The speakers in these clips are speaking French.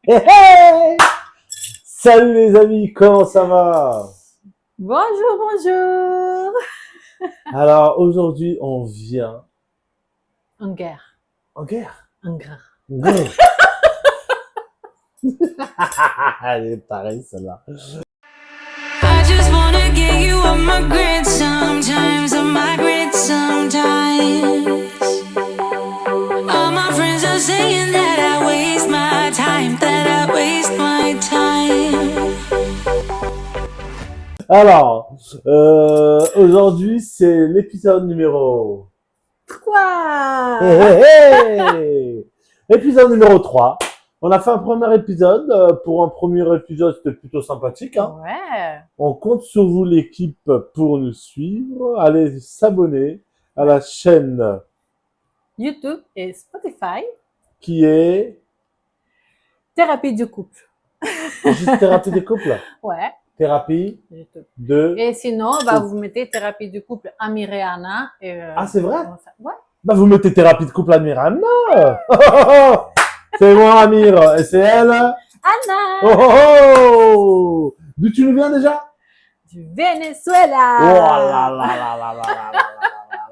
Hey, hey. Salut les amis, comment ça va? Bonjour, bonjour. Alors aujourd'hui, on vient En guerre, en guerre. en guerre. Grrr. Elle est pareille celle-là. I just wanna get you on my grid sometimes, on my grid sometimes. All my friends are saying that I waste my time, that I waste my time. Alors, aujourd'hui c'est l'épisode numéro... Hey, Quoi? hey, hey. Épisode numéro 3. On a fait un premier épisode. Pour un premier épisode, c'était plutôt sympathique. Hein. Ouais. On compte sur vous l'équipe pour nous suivre. Allez s'abonner à la chaîne YouTube et Spotify. qui est Thérapie du couple. juste thérapie des couples. Ouais. Thérapie YouTube. de... Et sinon, bah, vous mettez thérapie du couple Amir et Anna. Et, Ah, c'est vrai? Ouais. Bah, vous mettez thérapie de couple Amir. C'est moi Amir et c'est elle. Anna! Oh, oh, oh. D'où tu nous viens déjà? Du Oh Venezuela! là là là là là là là.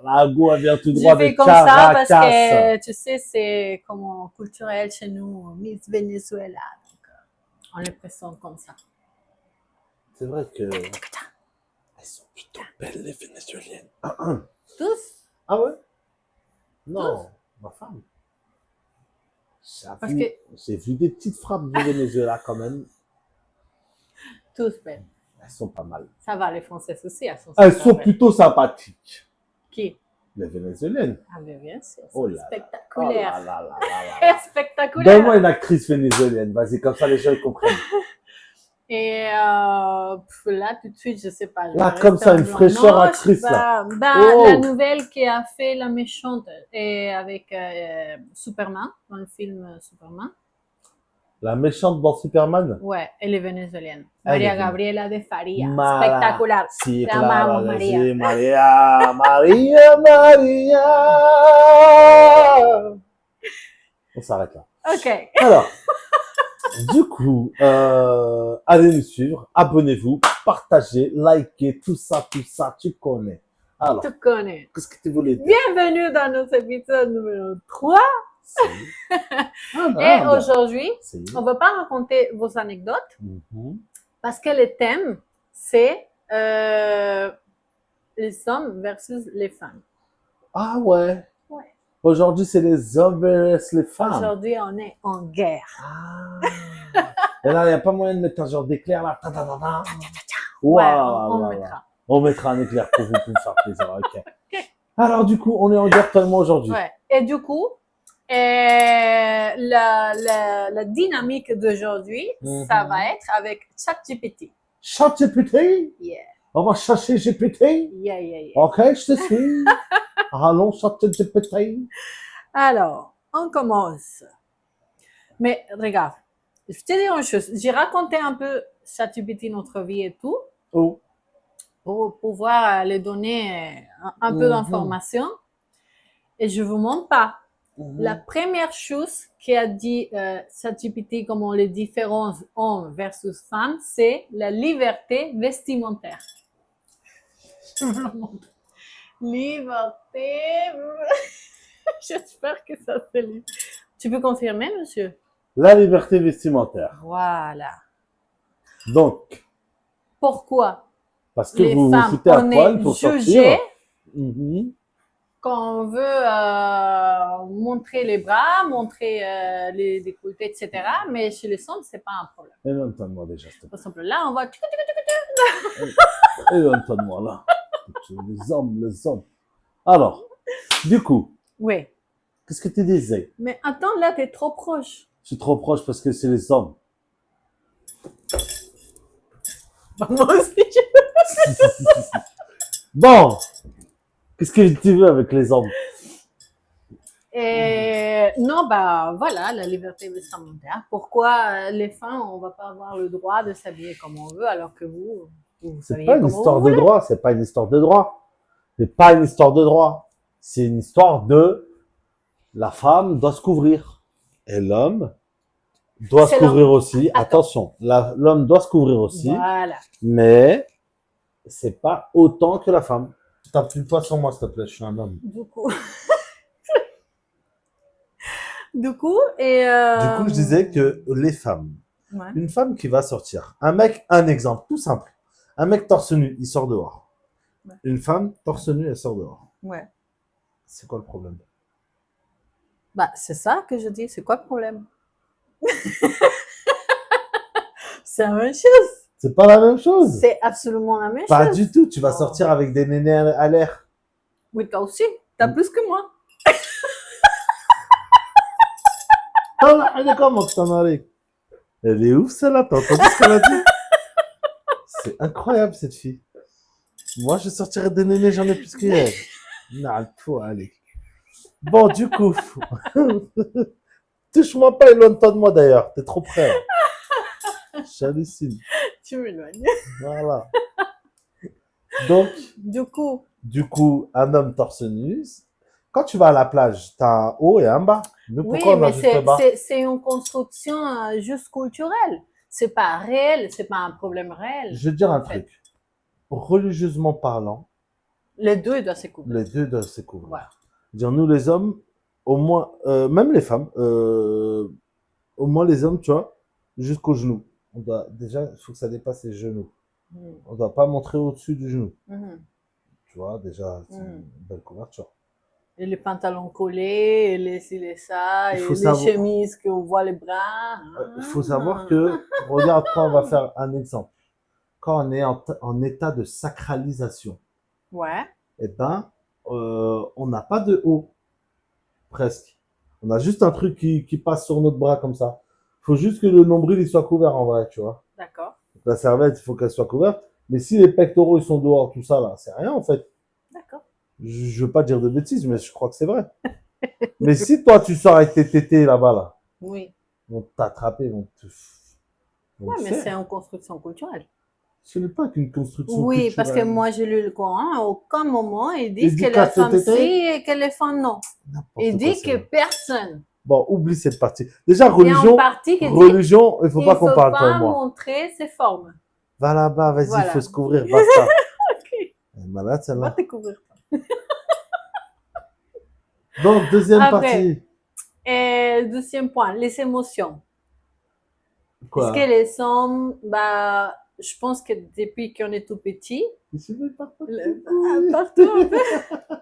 La go, elle vient tout droit Je de fais comme ça parce Caracas. que, tu sais, c'est comment culturel chez nous, Miss Venezuela. Donc, on les présente comme ça. C'est vrai que... Elles sont plutôt belles, les Vénézuéliennes. Tous? Ah ouais? Non, ma femme. Parce que J'ai vu des petites frappes du Venezuela quand même. tous belles. Elles sont pas mal. Ça va, les Françaises aussi, elles sont Elles super sont belles. plutôt sympathiques. Qui? Les Vénézuéliennes. Ah, mais bien sûr, Oh c'est là là. spectaculaire. Oh là là là là là. Spectaculaire. Donne-moi une actrice vénézuélienne. Vas-y, comme ça les gens ils comprennent. Et là, tout de suite, je sais pas. je Là, vais comme rester ça, en une blanc. fraîcheur Non, actrice, je sais là. pas. Bah, Oh. la nouvelle qui a fait la méchante et avec Superman, dans le film Superman. La méchante dans Superman. Ouais, elle est vénézuélienne. Elle est Maria véné- Gabriela de Faria. Mala. Spectacular. Sí, Te claro, amamos, María. sí, María, María, María. On s'arrête là. Ok. Alors, du coup, allez nous suivre, abonnez-vous, partagez, likez, tout ça, tu connais. Alors, Tu connais. qu'est-ce que tu voulais dire? Bienvenue dans notre épisode numéro 3. Ah, Et bah, aujourd'hui, si. on ne va pas raconter vos anecdotes Mhm. parce que le thème, c'est les hommes versus les femmes. Ah ouais. Ouais. Aujourd'hui, c'est les hommes versus les femmes. Aujourd'hui, on est en guerre. Ah. Et là, il n'y a pas moyen de mettre un genre d'éclair là. Ta, ta, ta, ta. Ouais, Waouh, on waouh, mettra. On mettra un éclair pour vous faire plaisir. Ok. Alors, du coup, on est en guerre tellement aujourd'hui. Ouais. Et du coup, la dynamique d'aujourd'hui, ça va être avec ChatGPT. ChatGPT. Yeah. On va chercher GPT. Yeah, yeah, yeah. Ok, je te suis. Allons, ChatGPT. Alors, on commence. Mais regarde, je te dis une chose. J'ai raconté un peu ChatGPT, notre vie et tout, Oh. pour pouvoir les donner un peu d'informations. Et je vous montre pas. La première chose qu'a dit ChatGPT, comment les différents hommes versus femmes, c'est la liberté vestimentaire. Je vous le montre. Liberté. J'espère que ça se lit. Tu peux confirmer, monsieur? La liberté vestimentaire. Voilà. Donc, Pourquoi parce que les vous vous femmes, foutez à on poil est pour jugées sortir. Mhm. quand on veut montrer les bras, montrer les décolletés, etc. Mais chez les hommes, c'est pas un problème. Éloigne-toi déjà, s'il te plaît. Par exemple, là, on va... Éloigne-toi là. Les hommes. Alors, du coup, Oui. qu'est-ce que tu disais? Mais attends, là, t'es trop proche. Je suis trop proche parce que c'est les hommes. Moi aussi, Bon, qu'est-ce que tu veux avec les hommes? Et non, bah voilà, la liberté vestimentaire. Pourquoi les femmes, on va pas avoir le droit de s'habiller comme on veut, alors que vous C'est s'habillez pas une comme histoire vous de voulez. droit, c'est pas une histoire de droit. C'est pas une histoire de droit. C'est une histoire de la femme doit se couvrir et l'homme doit se C'est couvrir aussi. Attends. Attention, l'homme doit se couvrir aussi, Voilà. mais c'est pas autant que la femme. T'appuies pas sur moi, s'il te plaît, je suis un homme. Du coup, du coup, et Du coup, je disais que les femmes, ouais. une femme qui va sortir, un mec, un exemple tout simple, un mec torse nu, il sort dehors. Ouais. Une femme torse nu, elle sort dehors. Ouais. C'est quoi le problème? Bah, c'est ça que je dis. C'est quoi le problème? C'est la même chose. C'est pas la même chose. C'est absolument la même Pas chose. du tout. Tu vas Non. sortir avec des nénés à l'air. Oui, toi aussi. T'as plus que moi. Oh là, elle est comment que t'en arrives? Elle est ouf celle-là, t'as entendu ce qu'elle a dit? C'est incroyable cette fille. Moi, je sortirais des nénés, j'en ai plus qu'elle. Non, toi, allez. Bon, du coup, touche-moi pas, éloigne-toi de moi d'ailleurs. T'es trop près. Là. J'hallucine. Tu m'éloignes. Voilà. Donc, Du coup, un homme torse nu. Quand tu vas à la plage, t'as un haut et un bas. Nous, oui, pourquoi on a mais juste le bas? c'est une construction juste culturelle. C'est pas réel. C'est pas un problème réel. Je vais te dire un en fait. truc. Religieusement parlant, Les deux, ils doivent se couvrir. les deux doivent se couvrir. Voilà. Dire nous les hommes, au moins, même les femmes, au moins les hommes, tu vois, jusqu'aux genoux. On doit déjà, il faut que ça dépasse les genoux. Mhm. On doit pas montrer au-dessus du genou. Mhm. Tu vois, déjà, c'est Mhm. une belle couverture. Et les pantalons collés, et les ci, les ça, Il et faut les savoir- chemises qu'on voit les bras. Il faut savoir que, regarde, quand on va faire un exemple, quand on est en état de sacralisation, Ouais. eh ben, on n'a pas de haut, presque. On a juste un truc qui passe sur notre bras comme ça. Il faut juste que le nombril il soit couvert en vrai, tu vois. D'accord. Donc, la serviette, il faut qu'elle soit couverte. Mais si les pectoraux ils sont dehors, tout ça là, c'est rien en fait. D'accord. Je veux pas dire de bêtises, mais je crois que c'est vrai. Mais si toi tu sors avec tes tétés là-bas là, Oui. ils vont t'attraper, ils vont te. Ouais, mais c'est une construction culturelle. Ce n'est pas qu'une construction Oui, culturelle. parce que moi j'ai lu le Coran, à aucun moment ils disent Il dit que les casse le femmes tété. si et que les femmes non. N'importe Il quoi, dit c'est que vrai. personne. Bon, oublie cette partie. Déjà, Il y a religion, une partie qui dit religion, il faut qu'il pas qu'on parle, toi pas et moi. montrer ses formes. Va là-bas, vas-y, il Voilà. faut se couvrir, basta. Ok. Elle est malade, Va celle-là. te couvrir. Donc, deuxième Après. partie. Et deuxième point, les émotions. Quoi? Est-ce que les hommes, bah, je pense que depuis qu'on est tout petit, Il se met partout. partout, un peu,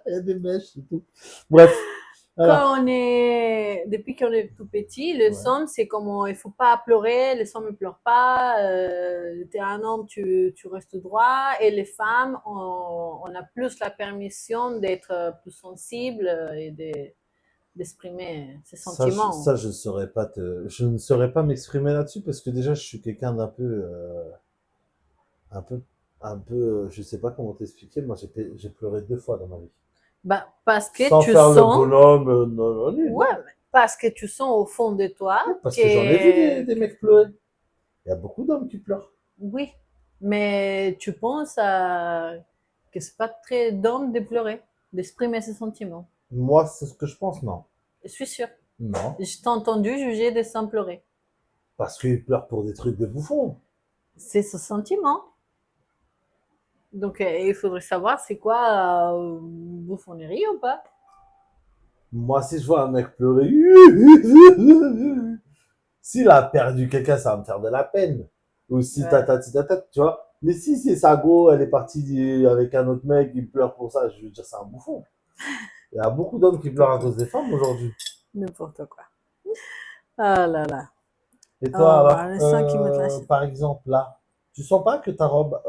Il y a des mèches et tout. Bref. Voilà. quand on est, depuis qu'on est tout petit, les Ouais. hommes, c'est comme, il faut pas pleurer, les hommes ne pleurent pas, t'es un homme, tu restes droit, et les femmes, on a plus la permission d'être plus sensible et d'exprimer ses sentiments. Ça, je ne saurais pas m'exprimer là-dessus parce que déjà, je suis quelqu'un un peu, je sais pas comment t'expliquer. Moi, j'ai pleuré 2 fois dans ma vie. Bah, parce que Sans tu faire le sens, bonhomme, non, non. ouais, parce que tu sens au fond de toi Parce que j'en ai vu des mecs pleurer. Il y a beaucoup d'hommes qui pleurent. Oui, mais tu penses que c'est pas très d'homme de pleurer, d'exprimer ses sentiments. Moi, c'est ce que je pense, non. Je suis sûre. Non. Je t'ai entendu juger des sans pleurer. Parce qu'ils pleurent pour des trucs de bouffons. C'est ce sentiment. Donc, il faudrait savoir c'est quoi bouffonnerie ou pas. Moi, si je vois un mec pleurer, s'il a perdu quelqu'un, ça va me faire de la peine. Ou si Ouais. tata, tu vois. Mais si c'est sa go, elle est partie avec un autre mec, il pleure pour ça, je veux dire, c'est un bouffon. Il y a beaucoup d'hommes qui pleurent à cause des femmes aujourd'hui. N'importe quoi. Ah là là. Et toi, Oh, alors, le sang qui me clash. par exemple, là, tu sens pas que ta robe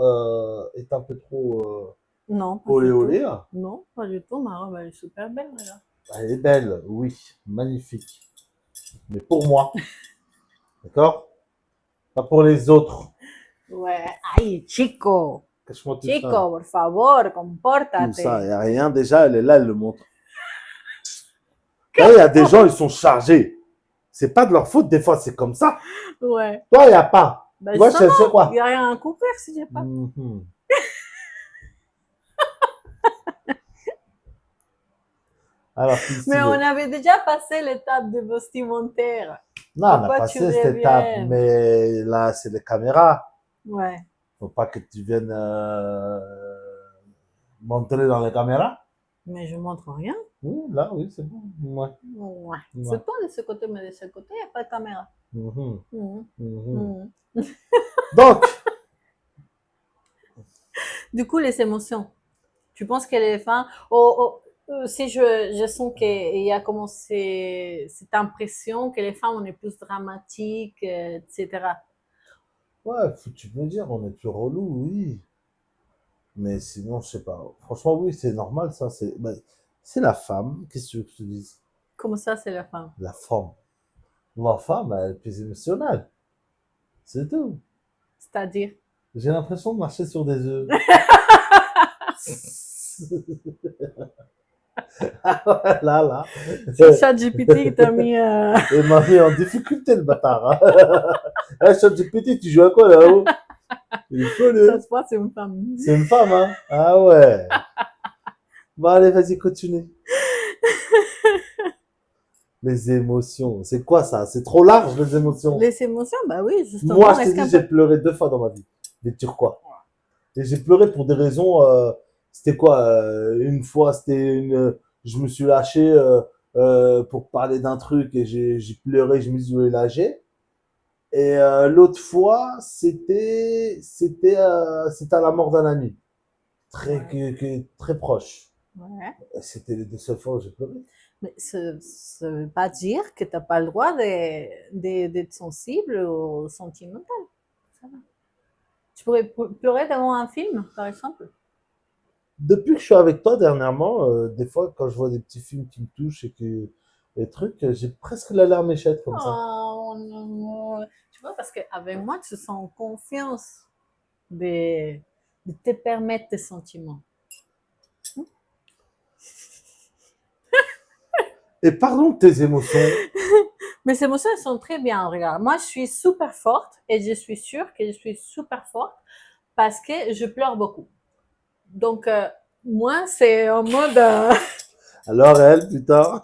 est un peu trop Non, pas olé du tout. olé, là? Non, pas du tout. Ma robe, elle est super belle, regarde. Elle est belle, oui, magnifique. Mais pour moi, d'accord? Pas pour les autres. Ouais. Ay, chico. Cache-moi tout Chico, ça. por favor, Tout comportate. ça, il n'y a rien. Déjà, elle est là, elle le montre. Là, il y a des gens, ils sont chargés. C'est pas de leur faute, des fois, c'est comme ça. Ouais. Toi, il n'y a pas. Bah, Tu vois, je justement, sais quoi. il n'y a rien à couvrir si j'ai pas. Mhm. Alors, Mais on avait déjà passé l'étape de vestimentaire. Non, on a Pourquoi passé tu cette étape, reviens? mais là, c'est les caméras. Ouais. Faut pas que tu viennes montrer dans les caméras. Mais je montre rien. Oui, là, oui, c'est bon. Ouais. Ouais. Ouais. C'est pas de ce côté, mais de ce côté, il n'y a pas de caméra. Mhm, Mhm. mhm. Mhm. Donc, Du coup, les émotions. Tu penses que les femmes, si je sens qu'il y a comme cette impression que les femmes, on est plus dramatiques, etc. ouais, tu peux dire, on est plus relou, oui. Mais sinon, je sais pas. Franchement, oui, c'est normal, ça. C'est la femme. Qu'est-ce que tu veux que je te dise? Comme ça, c'est la femme. La femme. La femme, elle est plus émotionnelle. C'est tout. C'est-à-dire, J'ai l'impression de marcher sur des œufs. Ah ouais, là. c'est ChatGPT qui t'a mis. Il m'a mis en difficulté, le bâtard. Hein. ChatGPT, tu joues à quoi là-haut? Il est Ça folle. se passe, c'est une femme. C'est une femme, hein? Ah ouais. Bon, allez, vas-y, continue. Les émotions. C'est quoi ça? C'est trop large, les émotions. Les émotions, bah oui, justement. Moi, je t'ai est-ce dit, qu'un j'ai peu- pleuré 2 fois dans ma vie. Des Turquois. Et j'ai pleuré pour des raisons. C'était quoi? Une fois, je me suis lâché pour parler d'un truc et j'ai pleuré, je me suis lâché. Et l'autre fois, c'était à la mort d'un ami, très proche. Ouais. Et c'était les 2 seules fois où j'ai pleuré. Mais ça veut pas dire que tu n'as pas le droit d'être sensible ou sentimental. Ça va. Tu pourrais pleurer devant un film, par exemple. Depuis que je suis avec toi dernièrement, des fois quand je vois des petits films qui me touchent et que les trucs, j'ai presque la larme échette comme ça. Oh, non. Tu vois, parce qu'avec moi, tu sens confiance de, de te permettre tes sentiments. Et parlons de tes émotions. Mes émotions elles sont très bien. Regarde, moi, je suis super forte et je suis sûre que je suis super forte parce que je pleure beaucoup. Donc, moi, c'est en mode. Alors elle, putain.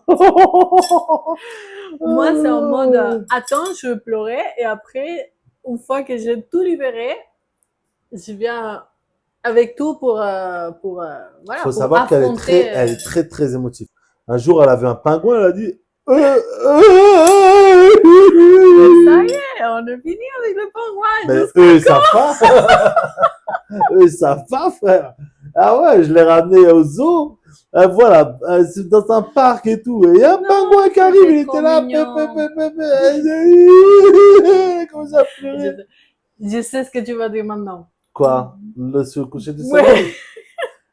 Moi, c'est en mode. Attends, je veux pleurer et après, une fois que j'ai tout libéré, je viens avec tout pour voilà. Faut pour savoir qu'elle est affronter. elle est très très émotive. Un jour, elle avait un pingouin, elle a dit. Ça y est, on a fini avec le pingouin. Mais jusqu'à eux, ils savent pas. Eux, ils savent pas, frère. Ah ouais, je l'ai ramené au zoo. Voilà, c'est dans un parc et tout. Et il y a un Non, pingouin qui arrive, il c'était était trop là. mignon. Comment ça pleurait. Je sais ce que tu vas dire maintenant. Quoi? Le coucher du Ouais. soleil?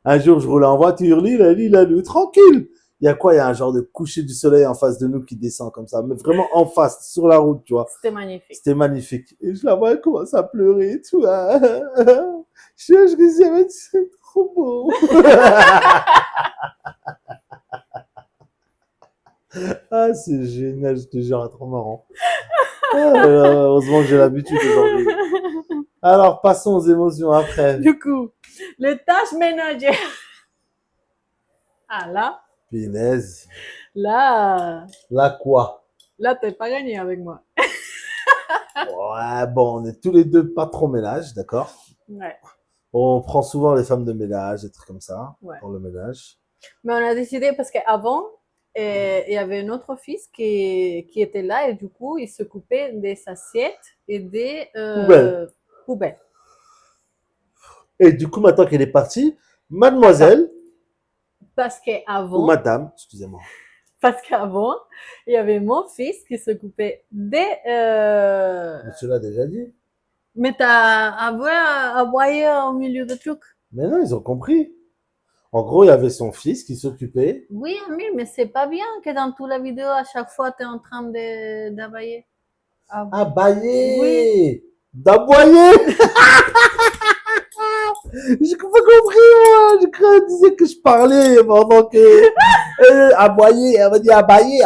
Un jour, je roulais en voiture, lui, tranquille. Il y a quoi? Il y a un genre de coucher du soleil en face de nous qui descend comme ça. Mais vraiment en face, sur la route, tu vois. C'était magnifique. C'était magnifique. Et je la vois, elle commence à pleurer et tout. Je disais, mais c'est trop beau. Ah, c'est génial, je te jure, trop marrant. Heureusement que j'ai l'habitude aujourd'hui. Alors, passons aux émotions après. Du coup, les tâches ménagères. Ah Pinaise. là, Là, quoi? t'es pas gagné avec moi. Ouais, bon, on est tous les deux pas trop ménage, d'accord? Ouais. On prend souvent les femmes de ménage, des trucs comme ça, Ouais. pour le ménage. Mais on a décidé parce qu'avant, il y avait un autre fils qui était là et du coup, il s'occupait des assiettes et des poubelles. Et du coup, maintenant qu'elle est partie, mademoiselle, Parce ou qu'avant, madame, excusez-moi. il y avait mon fils qui s'occupait des... Mais tu l'as déjà dit. Mais t'as aboyé au milieu de trucs. Mais non, ils ont compris. En gros, il y avait son fils qui s'occupait. Oui, Amir, mais c'est pas bien que dans toute la vidéo, à chaque fois, tu es en train d'abailler. Abailler! Oui. D'aboyer! J'ai pas compris, moi. Je croyais qu'elle disait que je parlais pendant que. Aboyer, elle m'a dit abailler.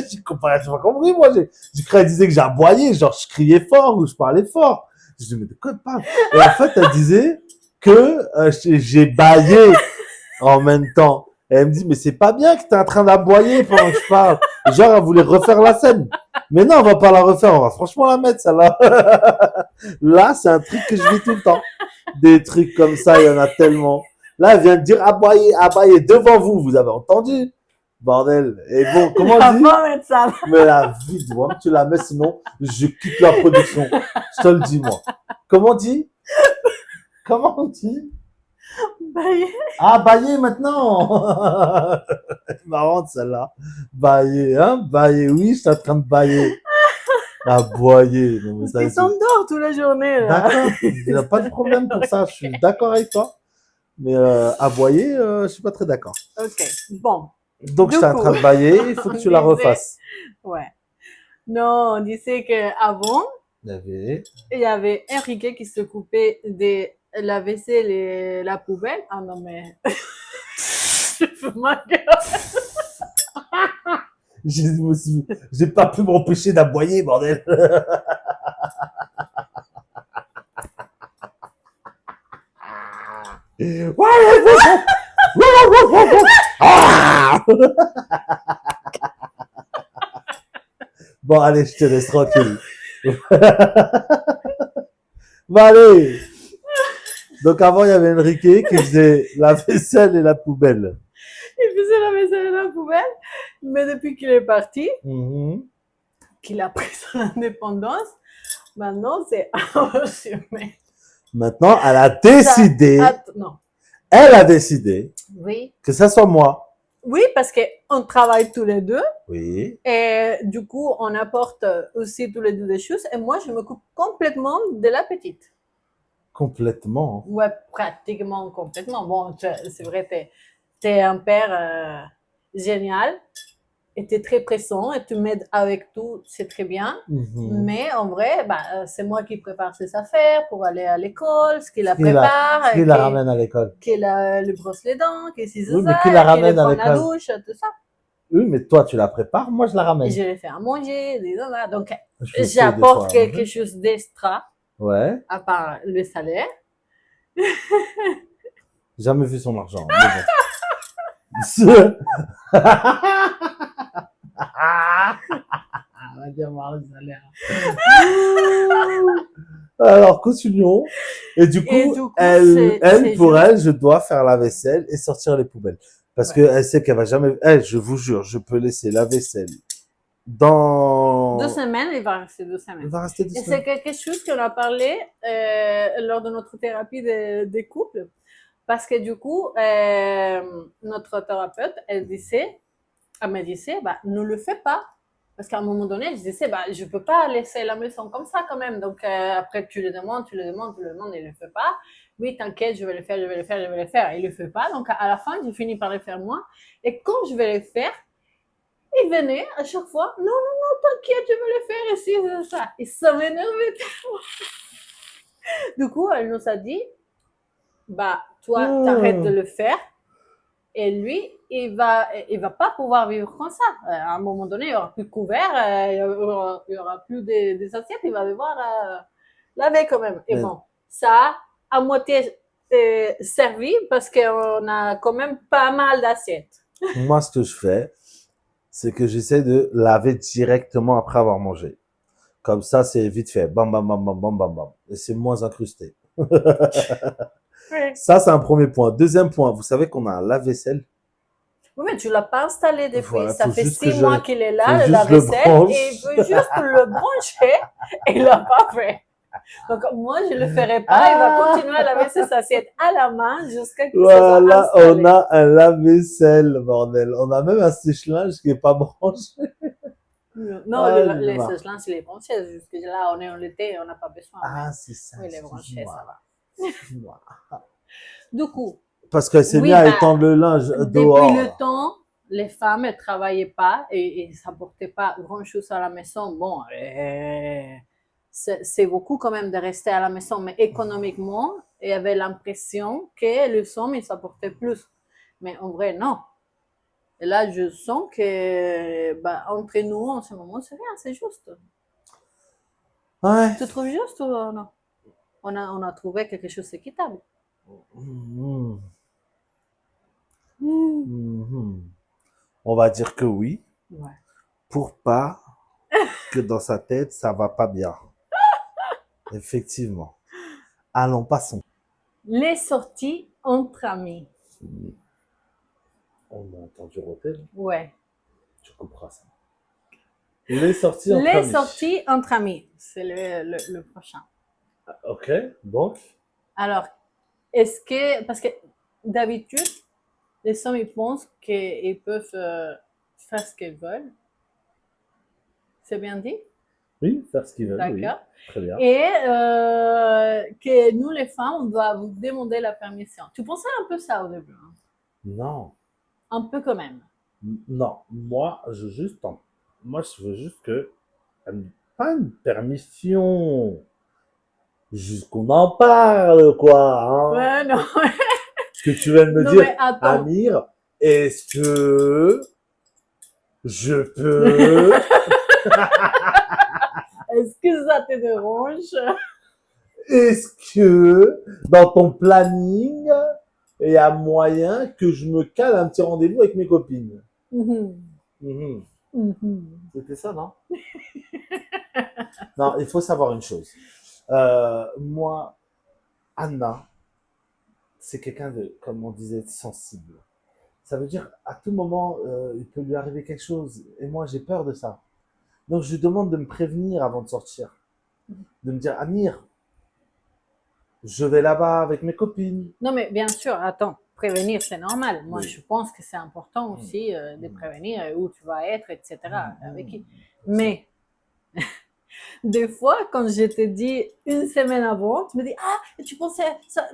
J'ai pas compris, moi. J'ai cru qu'elle disait que j'aboyais, genre je criais fort ou je parlais fort. Je dis, mais de quoi elle parle? Et en fait, elle disait que j'ai baillé en même temps. Et elle me dit, mais c'est pas bien que t'es en train d'aboyer pendant que je parle. Genre, elle voulait refaire la scène. Mais non, on va pas la refaire, on va franchement la mettre, celle-là. Là, c'est un truc que je vis tout le temps. Des trucs comme ça, il y en a tellement. Là, elle vient de dire aboyer, aboyer devant vous, vous avez entendu? Bordel. Et bon, comment on dit? Mettre ça. Mais la vie, moi, tu la mets, sinon, je quitte la production. Je te le dis, moi. Comment on dit? Comment on dit? Bailler. Ah, bailler maintenant! Marrante, celle-là. Bailler, hein? Bailler, oui, je suis en train de bailler. Aboyer. Non, mais ça, Ils s'endorment toute la journée. Là. d'accord. Il n'y a pas de problème pour ça. Je suis d'accord avec toi. Mais aboyer, je suis pas très d'accord. Ok, bon. Donc, Du je suis en coup, train de bailler. Il faut que tu la on disait- refasses. Ouais. Non, on disait qu'avant, Il y avait... il y avait Enrique qui s'occupait de la vaisselle et la poubelle. Ah non, mais. Je fous ma gueule. J'ai pas pu m'empêcher d'aboyer, bordel. Bon, allez, je te laisse tranquille. Bon, allez. Donc, avant, il y avait Enrique qui faisait la vaisselle et la poubelle. Il faisait la vaisselle et la poubelle. Mais depuis qu'il est parti, Mhm. qu'il a pris son indépendance, maintenant c'est assumé. Maintenant, elle a décidé, Non. elle a décidé Oui. que ça soit moi. Oui, parce qu'on travaille tous les deux. Oui. Et du coup, on apporte aussi tous les deux des choses. Et moi, je m'occupe complètement de la petite. Complètement. Ouais, pratiquement complètement. Bon, c'est vrai, t'es un père génial. Et t'es très pressant et tu m'aides avec tout, c'est très bien. Mhm. Mais en vrai, c'est moi qui prépare ses affaires pour aller à l'école, ce qui la Qui la- prépare, Qui la ramène à l'école? qui le brosse les dents, qui s'y Oui, mais qui la ramène à prend la l'école? douche, tout ça. Oui, mais toi, tu la prépares, moi, je la Et ramène. je les fais à manger, des voilà. Donc, Je fais ça des j'apporte fois. quelque chose d'extra, Ouais. à part le salaire. Jamais vu son argent. Mais bon. On va dire voir le salaire. Alors, continuons. Et du coup, c'est pour juste- elle, je dois faire la vaisselle et sortir les poubelles. Parce Ouais. qu'elle sait qu'elle va jamais, elle, je vous jure, je peux laisser la vaisselle dans... 2 semaines, il va rester 2 Il semaines. va rester 2 Et c'est semaines. quelque chose qu'on a parlé lors de notre thérapie des couples. Parce que du coup, notre thérapeute, elle me disait, ne le fais pas. Parce qu'à un moment donné, je disais, je peux pas laisser la maison comme ça quand même. Donc après, tu le demandes, il le fait pas. Oui, t'inquiète, je vais le faire. Il le fait pas. Donc à la fin, j'ai fini par le faire moi. Et quand je vais le faire, il venait à chaque fois, non, t'inquiète, je vais le faire ici, ça. Et ça m'énervait tellement. Du coup, elle nous a dit, toi, t'arrêtes de le faire. Et lui, il va pas pouvoir vivre comme ça. À un moment donné, il y aura plus de couverts, il y aura plus des assiettes, il va devoir laver quand même. Et Mais- bon, ça a à moitié servi parce qu'on a quand même pas mal d'assiettes. Moi, ce que je fais, c'est que j'essaie de laver directement après avoir mangé. Comme ça, c'est vite fait. Bam, bam, bam, bam, bam, bam, bam. Et c'est moins incrusté. Oui. Ça, c'est un premier point. Deuxième point, vous savez qu'on a un lave-vaisselle. Oui, mais tu l'as pas installé depuis. Voilà, Ça faut fait juste que 6 je- mois qu'il est là, faut le juste lave-vaisselle, le branche. et il veut juste le brancher, et il l'a pas fait. Donc, moi, je le ferai pas, il va continuer à laver ses assiettes à la main jusqu'à ce que ça soit Voilà, installé. on a un lave-vaisselle, bordel. On a même un sèche-linge qui est pas branché. Non, Ah, les je vois. sèche-linges, il est branché. Jusque là, on est en été, on n'a pas besoin. Ah, c'est ça. Oui, il est branché, excuse-moi. ça va. Excuse-moi. Du coup, Parce qu'elle s'est Oui, mise à bah, étendre le linge depuis dehors. le temps, les femmes, elles travaillaient pas et ça portait pas grand-chose à la maison. Bon, c'est beaucoup quand même de rester à la maison, mais économiquement, il y avait l'impression que les hommes, ils s'apportaient plus. Mais en vrai, non. Et là, je sens que entre nous, en ce moment, c'est rien, c'est juste. Ouais. Tu trouves juste ou non? On a trouvé quelque chose d'équitable. Mmh. Mhm. On va dire que oui, Ouais. pour pas que dans sa tête, ça va pas bien. Effectivement. Allons, passons. Les sorties entre amis. On a entendu Rotel, Ouais. tu couperas ça. Les sorties entre Les amis. sorties entre amis, c'est le prochain. Ok, donc, Alors, est-ce que, parce que d'habitude, les hommes, ils pensent qu'ils peuvent faire ce qu'ils veulent. C'est bien dit? oui, faire ce qu'ils veulent, oui. D'accord. Très bien. Et que nous, les femmes, on doit vous demander la permission. Tu pensais un peu ça au début, hein? Non, Un peu quand même. non, moi, moi, je veux juste que, pas une permission, juste qu'on en parle, quoi, hein. Ouais, non. Que tu viens de me Non, dire, mais attends. Amir, est-ce que je peux, Est-ce que ça te dérange? est-ce que dans ton planning, il y a moyen que je me cale un petit rendez-vous avec mes copines? Mhm. Mhm. Mhm. C'était ça, non? Non, il faut savoir une chose. Moi, Anna, c'est quelqu'un de, comme on disait, sensible. Ça veut dire, à tout moment, il peut lui arriver quelque chose. Et moi, j'ai peur de ça. Donc, je lui demande de me prévenir avant de sortir. De me dire, Amir, je vais là-bas avec mes copines. Non, mais bien sûr, attends, prévenir, c'est normal. Moi, Oui. je pense que c'est important aussi de prévenir où tu vas être, etc. Avec qui. Mhm. Mais des fois, quand je te dis une semaine avant, tu me dis, ah, tu pensais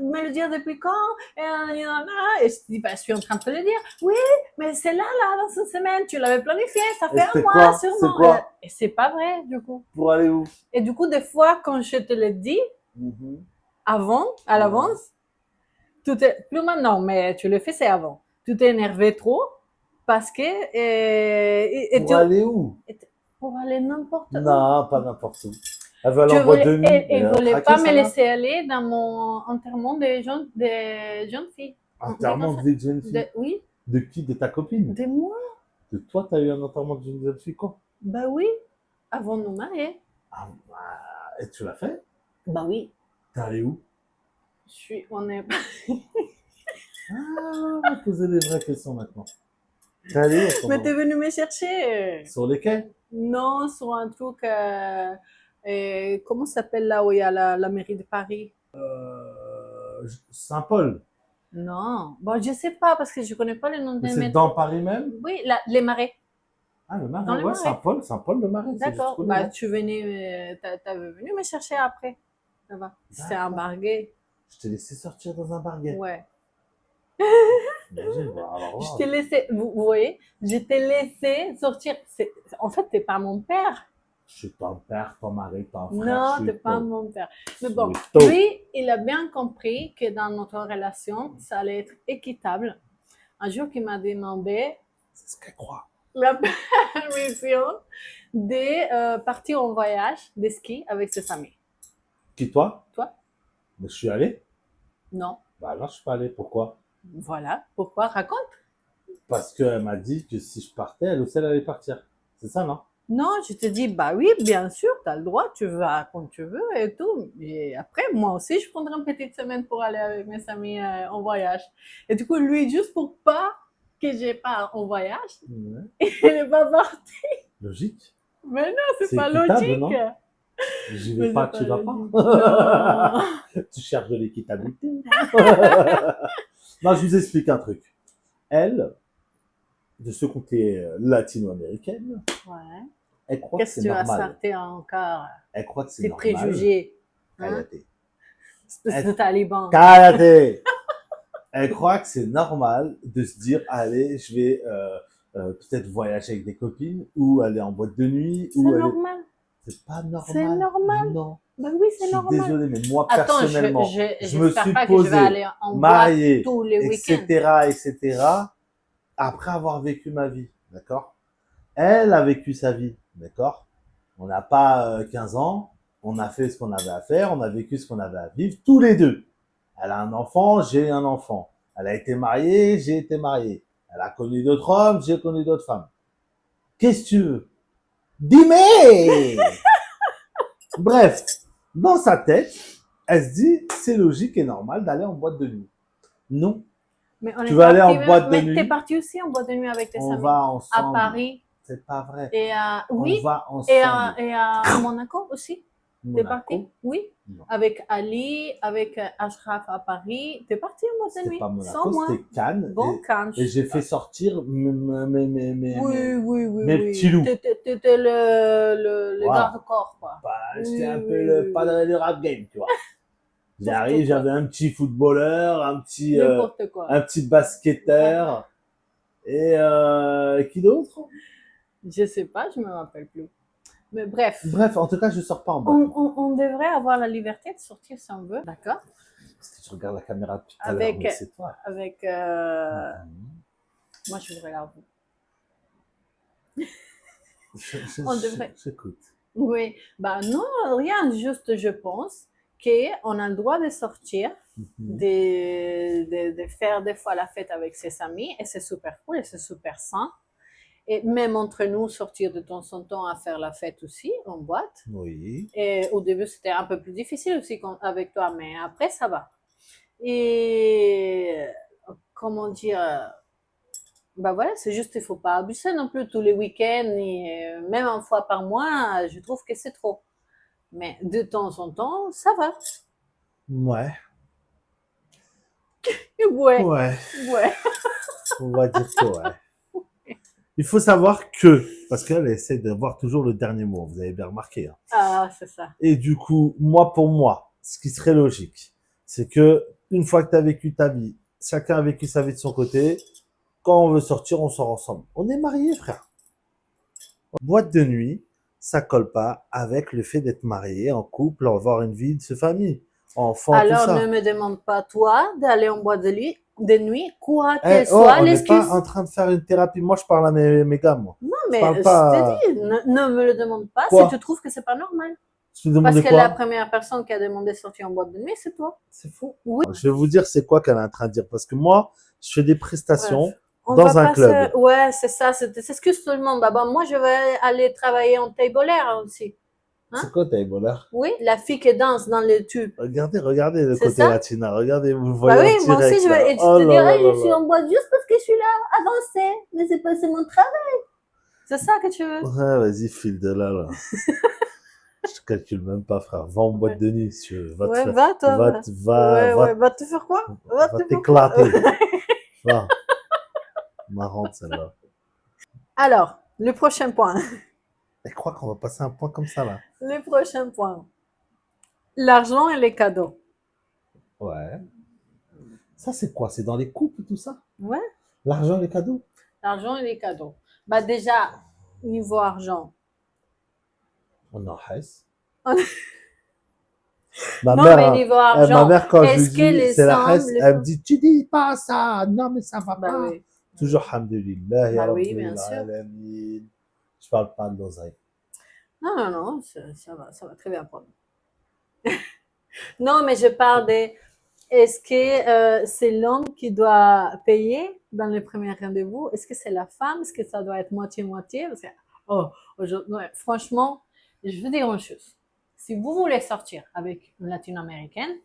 me le dire depuis quand? Et je te dis, bah, je suis en train de te le dire. Oui, mais c'est là, dans une semaine, tu l'avais planifié, ça fait un c'est mois, quoi? sûrement. C'est quoi? Et c'est pas vrai, du coup. Pour aller où? Et du coup, des fois, quand je te le dis Mhm. avant, à l'avance, tout est, plus maintenant, mais tu le fais, c'est avant. Tu t'es énervé trop parce que, Pour aller où? pour aller n'importe où. Non, pas n'importe où. Elle veut aller Tu en boîte voulais, de nuit. elle voulait Traquer, pas me ça, là? laisser aller dans mon enterrement des jeunes filles. Enterrement de vie de jeune fille. Oui, De qui? De ta copine? de moi. De toi, t'as eu un enterrement de jeune fille, quoi? Bah oui, avant de nous marier. Ah, bah, et tu l'as fait? Bah oui. T'es allé où? On est, Ah, on va poser des vraies questions maintenant. T'es allé où à ce mais moment? t'es venu me chercher. Sur les quais? Non, sur un truc, comment ça s'appelle là où il y a la mairie de Paris? Saint-Paul. Non, bon, je sais pas parce que je connais pas le nom Mais des c'est métros. dans Paris même? Oui, les marais. Ah, le Marais. Dans le Ouais, Marais. Saint-Paul, Saint-Paul, le Marais. c'est juste D'accord. connu, Bah, non? tu venais, t'avais venu me chercher après. Ça va. C'est un D'accord. barguet. Je t'ai laissé sortir dans un barguet. Ouais. Imagine, bah, alors, Je t'ai laissé, vous voyez, je t'ai laissé sortir. En fait, t'es pas mon père. je suis ton père, ton mari, ton frère. Non, je t'es suis pas ton- mon père. Mais bon, je suis ton- lui, il a bien compris que dans notre relation, ça allait être équitable. Un jour, il m'a demandé C'est ce qu'elle croit. la permission de partir en voyage de ski avec ses amis. Qui, toi? Toi? Mais je suis allé? Non. Bah non, je suis pas allé. Pourquoi? Voilà. Pourquoi? Raconte. Parce qu'elle m'a dit que si je partais, elle aussi, elle allait partir. C'est ça, non? Non, je te dis, bah oui, bien sûr, tu as le droit, tu vas quand tu veux et tout. Et après, moi aussi, je prendrai une petite semaine pour aller avec mes amis en voyage. Et du coup, lui, juste pour pas que je parte en voyage, Ouais. il est pas parti. Logique. Mais non, c'est C'est pas équitable, logique. non? J'y Mais vais pas, c'est tu vas logique. pas. Non. Tu cherches de l'équitabilité. Non, je vous explique un truc. Elle, de ce côté latino-américaine, Ouais. elle croit que Qu'est-ce que c'est tu vas normal. sortir encore? Elle croit que c'est Tes normal. préjugés. Hein? Kayate. Espèce de taliban. Kayate. Elle croit que c'est normal de se dire, allez, je vais peut-être voyager avec des copines ou aller en boîte de nuit. C'est ou aller... normal. C'est pas normal. C'est normal. Non. Bah oui, Je c'est suis normal. désolé, mais moi, Attends, personnellement, je me j'espère suis pas que je vais posé, aller en boîte marié, tous les week-ends. etc., après avoir vécu ma vie, d'accord? Elle a vécu sa vie, d'accord? On n'a pas 15 ans, on a fait ce qu'on avait à faire, on a vécu ce qu'on avait à vivre, tous les deux. Elle a un enfant, j'ai un enfant. Elle a été mariée, j'ai été marié. Elle a connu d'autres hommes, j'ai connu d'autres femmes. Qu'est-ce que tu veux? Dis-moi! Bref, dans sa tête, elle se dit, c'est logique et normal d'aller en boîte de nuit. Non, Mais on Tu est vas aller parti en boîte de mais nuit. t'es parti aussi en boîte de nuit avec tes on amis. va À ensemble. Paris C'est pas vrai. et à... On Oui, va et ensemble. à Monaco aussi. T'es Monaco, parti? Oui. non. Avec Ali, avec Ashraf à Paris. T'es parti en boîte de C'était nuit. pas Sans Monaco, moi. c'était Cannes. Bon, Cannes. Et j'ai fait sortir mes Oui. petits loups. T'étais le Voilà. garde-corps, quoi. Bah, j'étais un Oui, peu oui, le oui, padre du rap game, tu vois. J'arrive, N'importe quoi. j'avais un petit footballeur, un petit N'importe quoi. basketteur. Et qui d'autre? Je sais pas, je me rappelle plus. Mais bref. Bref, en tout cas, je sors pas en boîte. On devrait avoir la liberté de sortir si on veut, d'accord? Parce que je regarde la caméra depuis tout à l'heure, Avec, mais c'est toi. avec, moi je voudrais la vous. On devrait. J'écoute. Oui, bah non, rien, juste je pense qu'on a le droit de sortir, de faire des fois la fête avec ses amis, et c'est super cool, et c'est super sain. Et même entre nous, sortir de temps en temps à faire la fête aussi, en boîte. Oui. Et au début, c'était un peu plus difficile aussi avec toi, mais après, ça va. Et comment dire, bah voilà, c'est juste, il faut pas abuser non plus tous les week-ends, et même une fois par mois, je trouve que c'est trop. Mais de temps en temps, ça va. Ouais. Ouais, Ouais. ouais. On va dire que ouais. Il faut savoir que, parce qu'elle essaie d'avoir toujours le dernier mot, vous avez bien remarqué. Hein. Ah, c'est ça. Et du coup, moi, pour moi, ce qui serait logique, c'est que une fois que tu as vécu ta vie, chacun a vécu sa vie de son côté, quand on veut sortir, on sort ensemble. On est mariés, frère. Boîte de nuit, ça colle pas avec le fait d'être marié, en couple, avoir une vie de famille, enfant, Alors, tout ça. ne me demande pas, toi, d'aller en boîte de nuit, quoi Eh, qu'elle oh, soit on n'est l'excuse. pas en train de faire une thérapie. Moi, je parle à mes gars, moi. Non, Je mais parle je pas. te dis, ne me le demande pas Quoi? si tu trouves que c'est pas normal. Je te Parce demandais que quoi? la première personne qui a demandé de sortir en boîte de nuit, c'est toi. C'est faux. Oui. Je vais vous dire c'est quoi qu'elle est en train de dire. Parce que moi, je fais des prestations Bref. On dans va un pas club. Ouais, c'est ça, c'est ce tout le monde. Bah, moi, je vais aller travailler en tableur aussi. Hein? C'est quoi ta voleur? Oui, la fille qui danse dans les tubes. Regardez le C'est côté ça? latina. Regardez, vous le Bah voyez oui, en moi aussi, direct. je là. vais. Et tu Oh te là dirais, là je suis là en boîte juste parce que je suis là à danser. Mais c'est mon travail. C'est ça que tu veux? là. Ouais, vas-y, file de là, là. Je te calcule même pas, frère. Va en boîte de nuit, si tu veux. Va te Ouais, faire. va, toi. Va te faire quoi? Va t'éclater. Va. Marrante, celle-là. Alors, le prochain point. Elle croit qu'on va passer un point comme ça, là. Le prochain point. L'argent et les cadeaux. Ouais. Ça, c'est quoi? C'est dans les couples, tout ça? Ouais. L'argent, les cadeaux? L'argent et les cadeaux. Bah déjà, niveau argent. On en reste. On- Ma Non, mère, mais niveau ma argent. mère, quand je lui Est-ce que dis, les c'est la sommes, reste, les elle me femmes- dit, tu dis pas ça. Non, mais ça va Bah pas. oui. Toujours, alhamdulillah, ya Bah oui, Rabbil bien sûr. alamin. Je parle pas de l'oseille. Non, ça va très bien pour nous. Non, mais je parle de, est-ce que c'est l'homme qui doit payer dans le premier rendez-vous? Est-ce que c'est la femme? Est-ce que ça doit être moitié-moitié? Parce que, ouais, franchement, je veux dire une chose. Si vous voulez sortir avec une latino-américaine,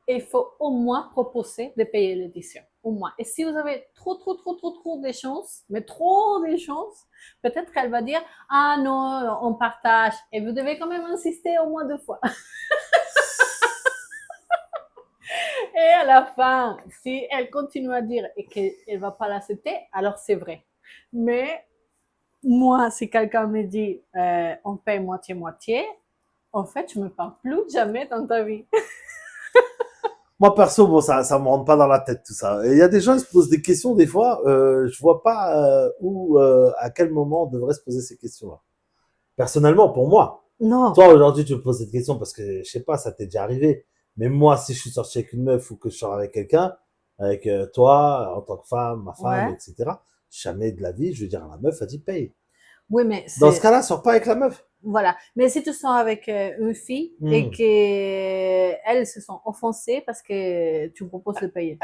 il faut au moins proposer de payer l'édition. Au moins. Et si vous avez trop de chances, mais trop de chances, peut-être qu'elle va dire, ah non, on partage. Et vous devez quand même insister au moins 2 fois. Et à la fin, si elle continue à dire et qu'elle va pas l'accepter, alors c'est vrai. Mais moi, si quelqu'un me dit, on paye moitié-moitié, en fait, je me parle plus jamais dans ta vie. Moi, perso, bon, ça me rentre pas dans la tête, tout ça. Et il y a des gens qui se posent des questions, des fois, je vois pas à quel moment on devrait se poser ces questions-là. Personnellement, pour moi. Non. Toi, aujourd'hui, tu me poses cette question parce que, je sais pas, ça t'est déjà arrivé. Mais moi, si je suis sorti avec une meuf ou que je sors avec quelqu'un, avec toi, en tant que femme, ma femme, Ouais. etc., jamais de la vie, je vais dire à la meuf, vas-y, paye. Oui, mais Dans c'est, ce cas-là, sors pas avec la meuf. voilà. Mais si tu sors avec une fille et qu'elles se sont offensées parce que tu proposes de payer.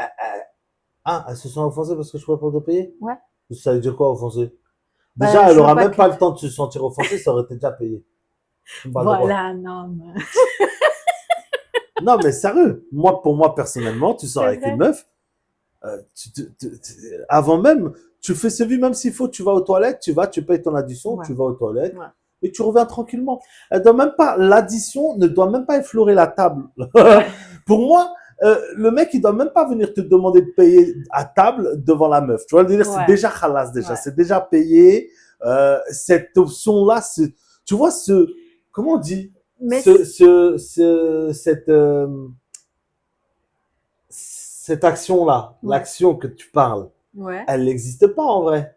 Ah, elles se sont offensées parce que je ne pourrais pas te payer? Ouais. Ça veut dire quoi, offensée? Bah, Déjà, je elle veux aura pas même que- pas le temps de se sentir offensée, ça aurait été déjà payé. Je me parle de quoi? Voilà, non, mais Non, mais sérieux, moi, pour moi, personnellement, tu sors c'est avec une vrai. meuf, avant même, tu fais ce vie, même s'il faut, tu vas aux toilettes, tu payes ton addition, Ouais. tu vas aux toilettes, Ouais. et tu reviens tranquillement. L'addition ne doit même pas effleurer la table. Pour moi, le mec, il doit même pas venir te demander de payer à table devant la meuf. Tu vois le délire, c'est Ouais. déjà khalas, déjà. Ouais. C'est déjà payé. Cette option-là, tu vois, comment on dit? Mais Cette action-là, Ouais. l'action que tu parles, ouais. elle n'existe pas en vrai.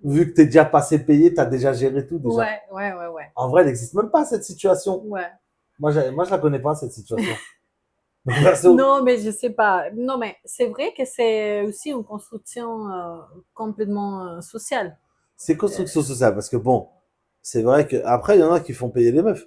Vu que tu es déjà passé payé, tu as déjà géré tout déjà. Ouais. En vrai, elle n'existe même pas cette situation. Ouais. Moi, je la connais pas cette situation. Donc, perso, Non, mais je sais pas. Non, mais c'est vrai que c'est aussi une construction complètement sociale. c'est construction sociale parce que bon, c'est vrai que après il y en a qui font payer les meufs.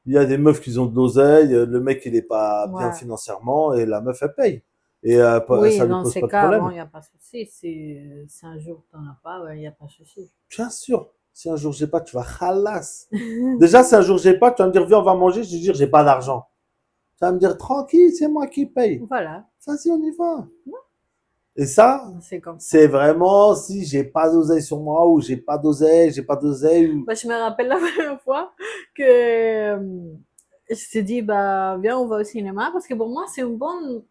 Il y a des meufs qui ont de l'oseille, le mec il est pas bien Ouais. financièrement et la meuf elle paye. Et Oui, ça lui dans pose ces pas de cas, bon, problème. il n'y a pas de souci. Si un jour tu n'en as pas, il n'y a pas de souci. Bien sûr, si un jour j'ai pas, tu vas khalas. Déjà, si un jour j'ai pas, tu vas me dire viens on va manger, je vais dire j'ai pas d'argent. Tu vas me dire tranquille, c'est moi qui paye. Voilà, Vas-y, on y va. Et ça, c'est comme ça. c'est vraiment si j'ai pas d'oseille sur moi ou j'ai pas d'oseille ou Bah, je me rappelle la première fois que je t'ai dit, bah, viens, on va au cinéma. Parce que pour moi, c'est une bonne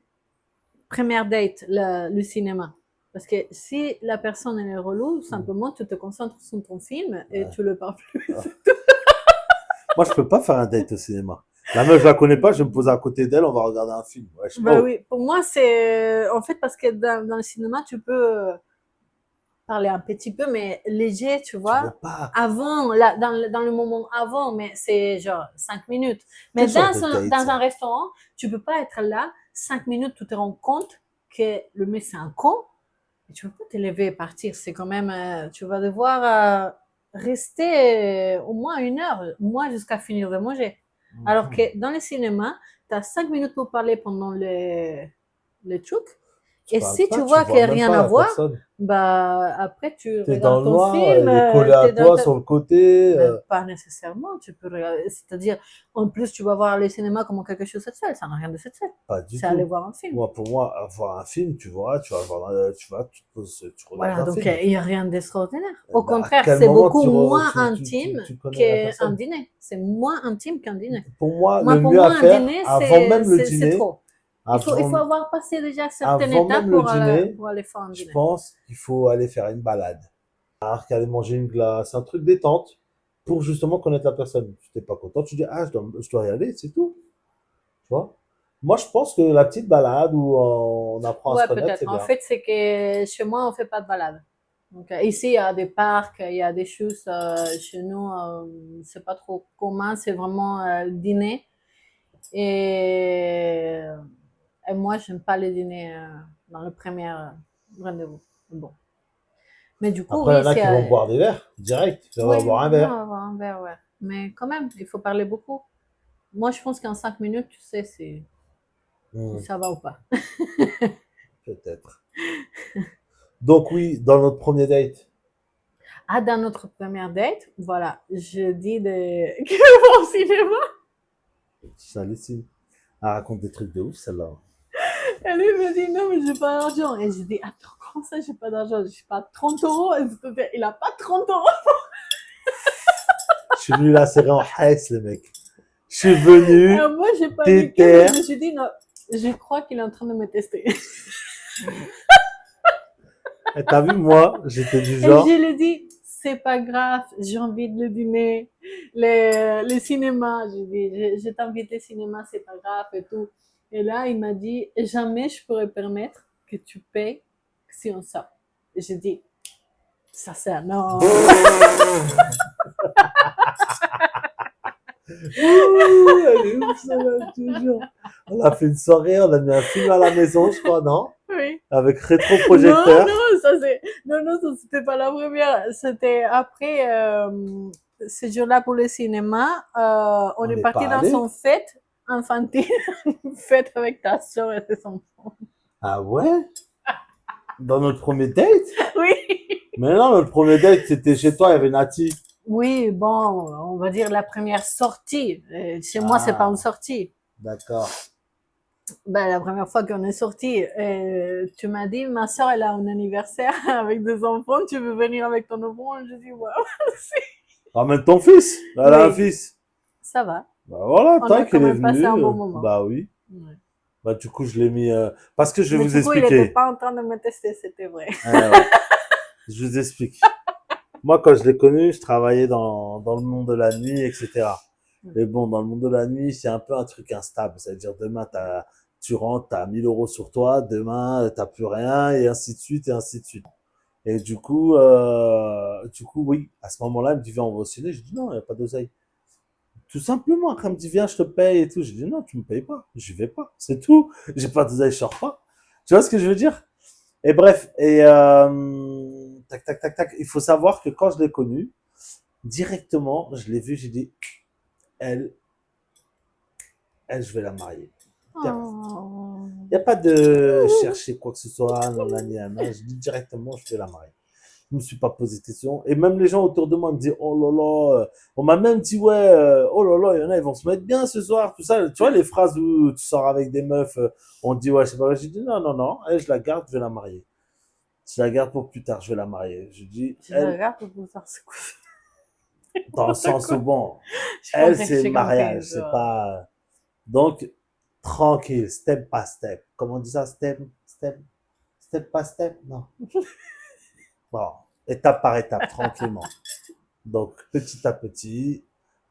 première date, le cinéma. Parce que si la personne elle est relou, simplement tu te concentres sur ton film et Ouais. tu le parles plus. moi je peux pas faire un date au cinéma. La meuf je la connais pas, je vais me poser à côté d'elle, on va regarder un film. Ouais, Bah oh, oui, pour moi, c'est en fait parce que dans le cinéma, tu peux parler un petit peu, mais léger, tu tu veux vois. pas. Avant, dans le moment avant, mais c'est genre 5 minutes. Mais Quel genre de date, dans ça? un restaurant, tu peux pas être là 5 minutes, tu te rends compte que le mec c'est un con, et tu peux pas te lever et partir. C'est quand même, tu vas devoir rester au moins 1 heure, moi jusqu'à finir de manger. Alors que dans le cinéma, tu as 5 minutes pour parler pendant le truc. Tu Et parles si pas, tu tu vois qu'il n'y a même rien pas à la voir, personne. bah après tu T'es dans regardes le ton noir, film, elle est collée à t'es dans toi ta... sur le côté. Mais pas nécessairement, tu peux regarder. C'est-à-dire, en plus, tu vas voir le cinéma comme quelque chose de sexuel, ça n'a rien de sexuel. Pas du C'est aller tout. voir un film. Moi, pour moi, voir un film, tu vois, tu te poses, tu regardes Voilà, un donc film. il n'y a rien d'extraordinaire. Au Bah, à contraire, quel c'est moment beaucoup moins intime tu connais la qu'un personne? dîner. C'est moins intime qu'un dîner. Pour moi, Moi, le pour mieux moi, à un faire, dîner, avant même le c'est dîner, trop. Il faut avant, avoir passé déjà certaines avant étapes même le dîner, pour aller faire un je dîner. pense qu'il faut aller faire une balade. Aller manger une glace, un truc détente, pour justement connaître la personne. Si t'es pas content, tu dis, ah, je dois y aller, c'est tout. Tu vois? Moi, je pense que la petite balade où on apprend à se Ouais, connaître, peut-être. c'est En bien. fait, c'est que chez moi, on fait pas de balade. Donc, ici, il y a des parcs, il y a des choses. Chez nous, c'est pas trop commun. C'est vraiment le dîner. Et, et moi, j'aime pas les dîners dans le premier rendez-vous. Bon. Mais du coup, Après, il y oui, en a c'est. qui vont boire des verres, direct. Ça Oui, va boire un on verre. va avoir un verre, ouais. Mais quand même, il faut parler beaucoup. Moi, je pense qu'en 5 minutes, tu sais si ça va ou pas. Peut-être. Donc oui, dans notre premier date. Ah, dans notre première date, voilà, je dis de... que je vais au cinéma. Ça ici. Elle raconte des trucs de ouf, celle-là. Et lui me dit, non, mais j'ai pas d'argent. Et je dis, attends, comment ça, j'ai pas d'argent? J'ai pas 30 euros. Et il a pas 30 euros. Je suis venu la serrer en hesse, le mec. Je suis venu. Moi, j'ai pas T'étais- mais je me suis dit, non, je crois qu'il est en train de me tester. Et t'as vu, moi, j'étais du Et genre. je lui ai dit, c'est pas grave, j'ai envie de le dîner, le cinéma. Je dis, je t'invite au cinéma, c'est pas grave et tout. Et là, il m'a dit, jamais je pourrais permettre que tu payes si on sort. Et j'ai dit, ça c'est un non. Ouh, elle est ouf, celle-là, toujours. On a fait une soirée, on a mis un film à la maison, je crois, non? Oui. Avec rétroprojecteur. Non, ça c'était pas la première. C'était après ce jour-là pour le cinéma. On est n'est parti pas dans allé. son fête infantile, une fête avec ta soeur et tes enfants. Ah ouais? Dans notre premier date? Oui. Mais non, notre premier date, c'était chez toi, il y avait Nati. Oui, bon, on va dire la première sortie. Chez moi, c'est pas Ah. une sortie. D'accord. Ben, la première fois qu'on est sorti, tu m'as dit, ma soeur, elle a un anniversaire avec des enfants, tu veux venir avec ton enfant? Je dis, ouais, Ramène ton fils. Elle a un Oui. fils. ça va. Bah voilà, On tant a qu'il quand est même passé venu. un bon moment. Bah oui. Ouais. Bah du coup, je l'ai mis. Parce que je vais Mais vous du coup, il n'était expliquer. pas en train de me tester, c'était vrai. Ouais. Je vous explique. Moi, quand je l'ai connu, je travaillais dans le monde de la nuit, etc. Mais bon, dans le monde de la nuit, c'est un peu un truc instable. C'est-à-dire, demain, tu rentres, t'as 1000 euros sur toi, demain, t'as plus rien, et ainsi de suite, et ainsi de suite. Et du coup, oui, à ce moment-là, il me dit, viens, on va au ciné. Je dis, non, il n'y a pas d'oseille. Tout simplement, quand il me dit, viens, je te paye et tout. Je dis, non, tu me payes pas. J'y vais pas. C'est tout. J'ai pas d'oseille, je sors pas. Tu vois ce que je veux dire? Et bref, tac, tac, tac, tac. Il faut savoir que quand je l'ai connu, directement, je l'ai vu, j'ai dit, elle, je vais la marier. Il Oh. n'y a pas de chercher quoi que ce soit, nanani, nanana. Je dis directement, je vais la marier. Je me suis pas posé de questions. Et même les gens autour de moi me disent, oh là là, on m'a même dit, ouais, oh là là, il y en a, ils vont se mettre bien ce soir, tout ça. Tu vois, les phrases où tu sors avec des meufs, on dit, ouais, je sais pas, j'ai dit, non, non, non, elle, je la garde, je vais la marier. Je la garde pour plus tard, je vais la marier. Je dis, Je elle, regarde pour voir c'est quoi. dans le sens où, bon, J'ai elle, compris, c'est j'ai mariage, compris, c'est ouais. pas. Donc, tranquille, step by step. Comment on dit ça? Step by step? Non. Bon, étape par étape, tranquillement. Donc, petit à petit.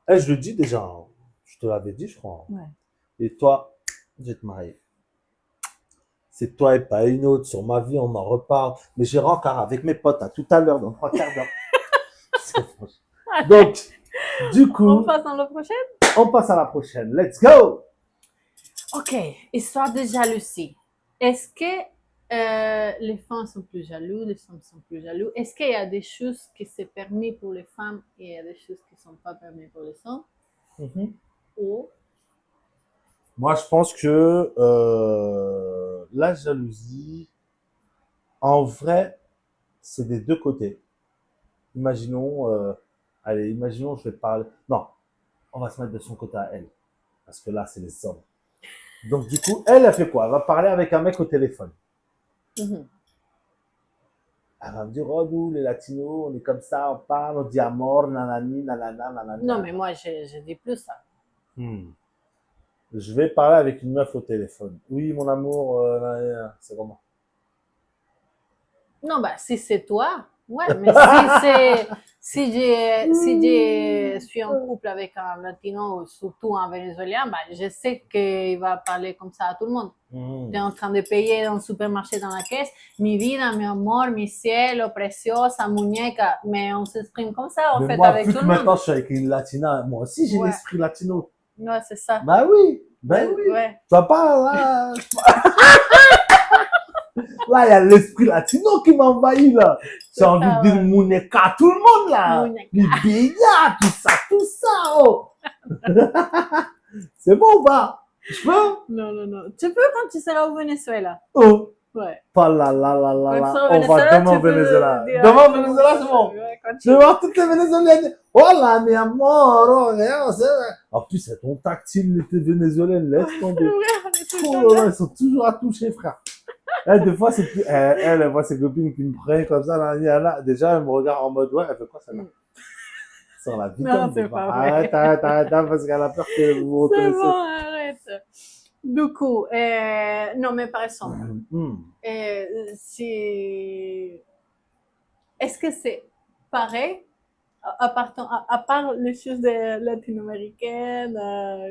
Et je le dis déjà, hein. Je te l'avais dit, je crois. Ouais. Et toi, je vais te marier. C'est toi et pas une autre. Sur ma vie, on en reparle. Mais j'ai rencard avec mes potes à tout à l'heure, dans 3 quarts d'heure. C'est franchement. Donc, du On coup, passe dans le prochain? on passe à la prochaine. Let's go! Ok, histoire de jalousie. Est-ce que les femmes sont plus jaloux, les hommes sont plus jaloux? Est-ce qu'il y a des choses qui sont permises pour les femmes et il y a des choses qui ne sont pas permises pour les hommes? Ou Moi, je pense que la jalousie, en vrai, c'est des deux côtés. Imaginons, allez, imaginons, je vais te parler. Non, on va se mettre de son côté à elle. Parce que là, c'est les hommes. Donc, du coup, elle a fait quoi? Elle va parler avec un mec au téléphone. Mhm. Elle va me dire, oh, nous, les latinos, on est comme ça, on parle, on dit amor, nanani, nanana, nanana. Non, mais moi, je dis plus ça. Je vais parler avec une meuf au téléphone. Oui, mon amour, c'est comment? Non, bah, si c'est toi, ouais, mais si c'est, si je suis en couple avec un latino, ou surtout un vénézuélien, bah, je sais qu'il va parler comme ça à tout le monde. Tu es en train de payer dans le supermarché dans la caisse, mi vida, mi amor, mi cielo, preciosa, muñeca, mais on s'exprime comme ça, en Mais fait, moi, avec vu tout que le maintenant monde. je suis avec une latina, moi aussi j'ai Ouais. l'esprit latino. Ouais, c'est ça. Bah oui, ben Ouais, oui. ouais. Tu vois pas, là, là, il y a l'esprit latino qui m'envahit, là. J'ai C'est envie ça, de dire ouais. Mouneka à tout le monde, là. Muñeca. Libéria, tout ça, oh. C'est bon ou pas? Je peux? Non, non, non. Tu peux quand tu seras au Venezuela. Oh. Ouais. Pas là, là, là, là, Quand tu là. seras au On va Venezuela, demain au tu peux Venezuela. dire Demain au avec tout le Venezuela, monde. c'est bon. Ouais, quand Je vais voir toutes les Vénézuéliennes. Hola, mi amor. Oh, regarde, c'est vrai. En plus, c'est ton tactile, les Vénézuéliennes. Laisse tomber. on est tout le Oh temps là là. là, ils sont toujours à toucher, frère. Elle, des fois, c'est plus. Elle voit ses copines qui me prennent comme ça, là. Déjà, elle me regarde en mode, ouais, elle fait quoi, celle-là? Sur la vie. Non, c'est pas vrai. Arrête, parce qu'elle a peur que vous vous C'est reconnaissez. bon, arrête. Du coup, non, mais par exemple, est-ce que c'est pareil, à part les choses latino-américaines,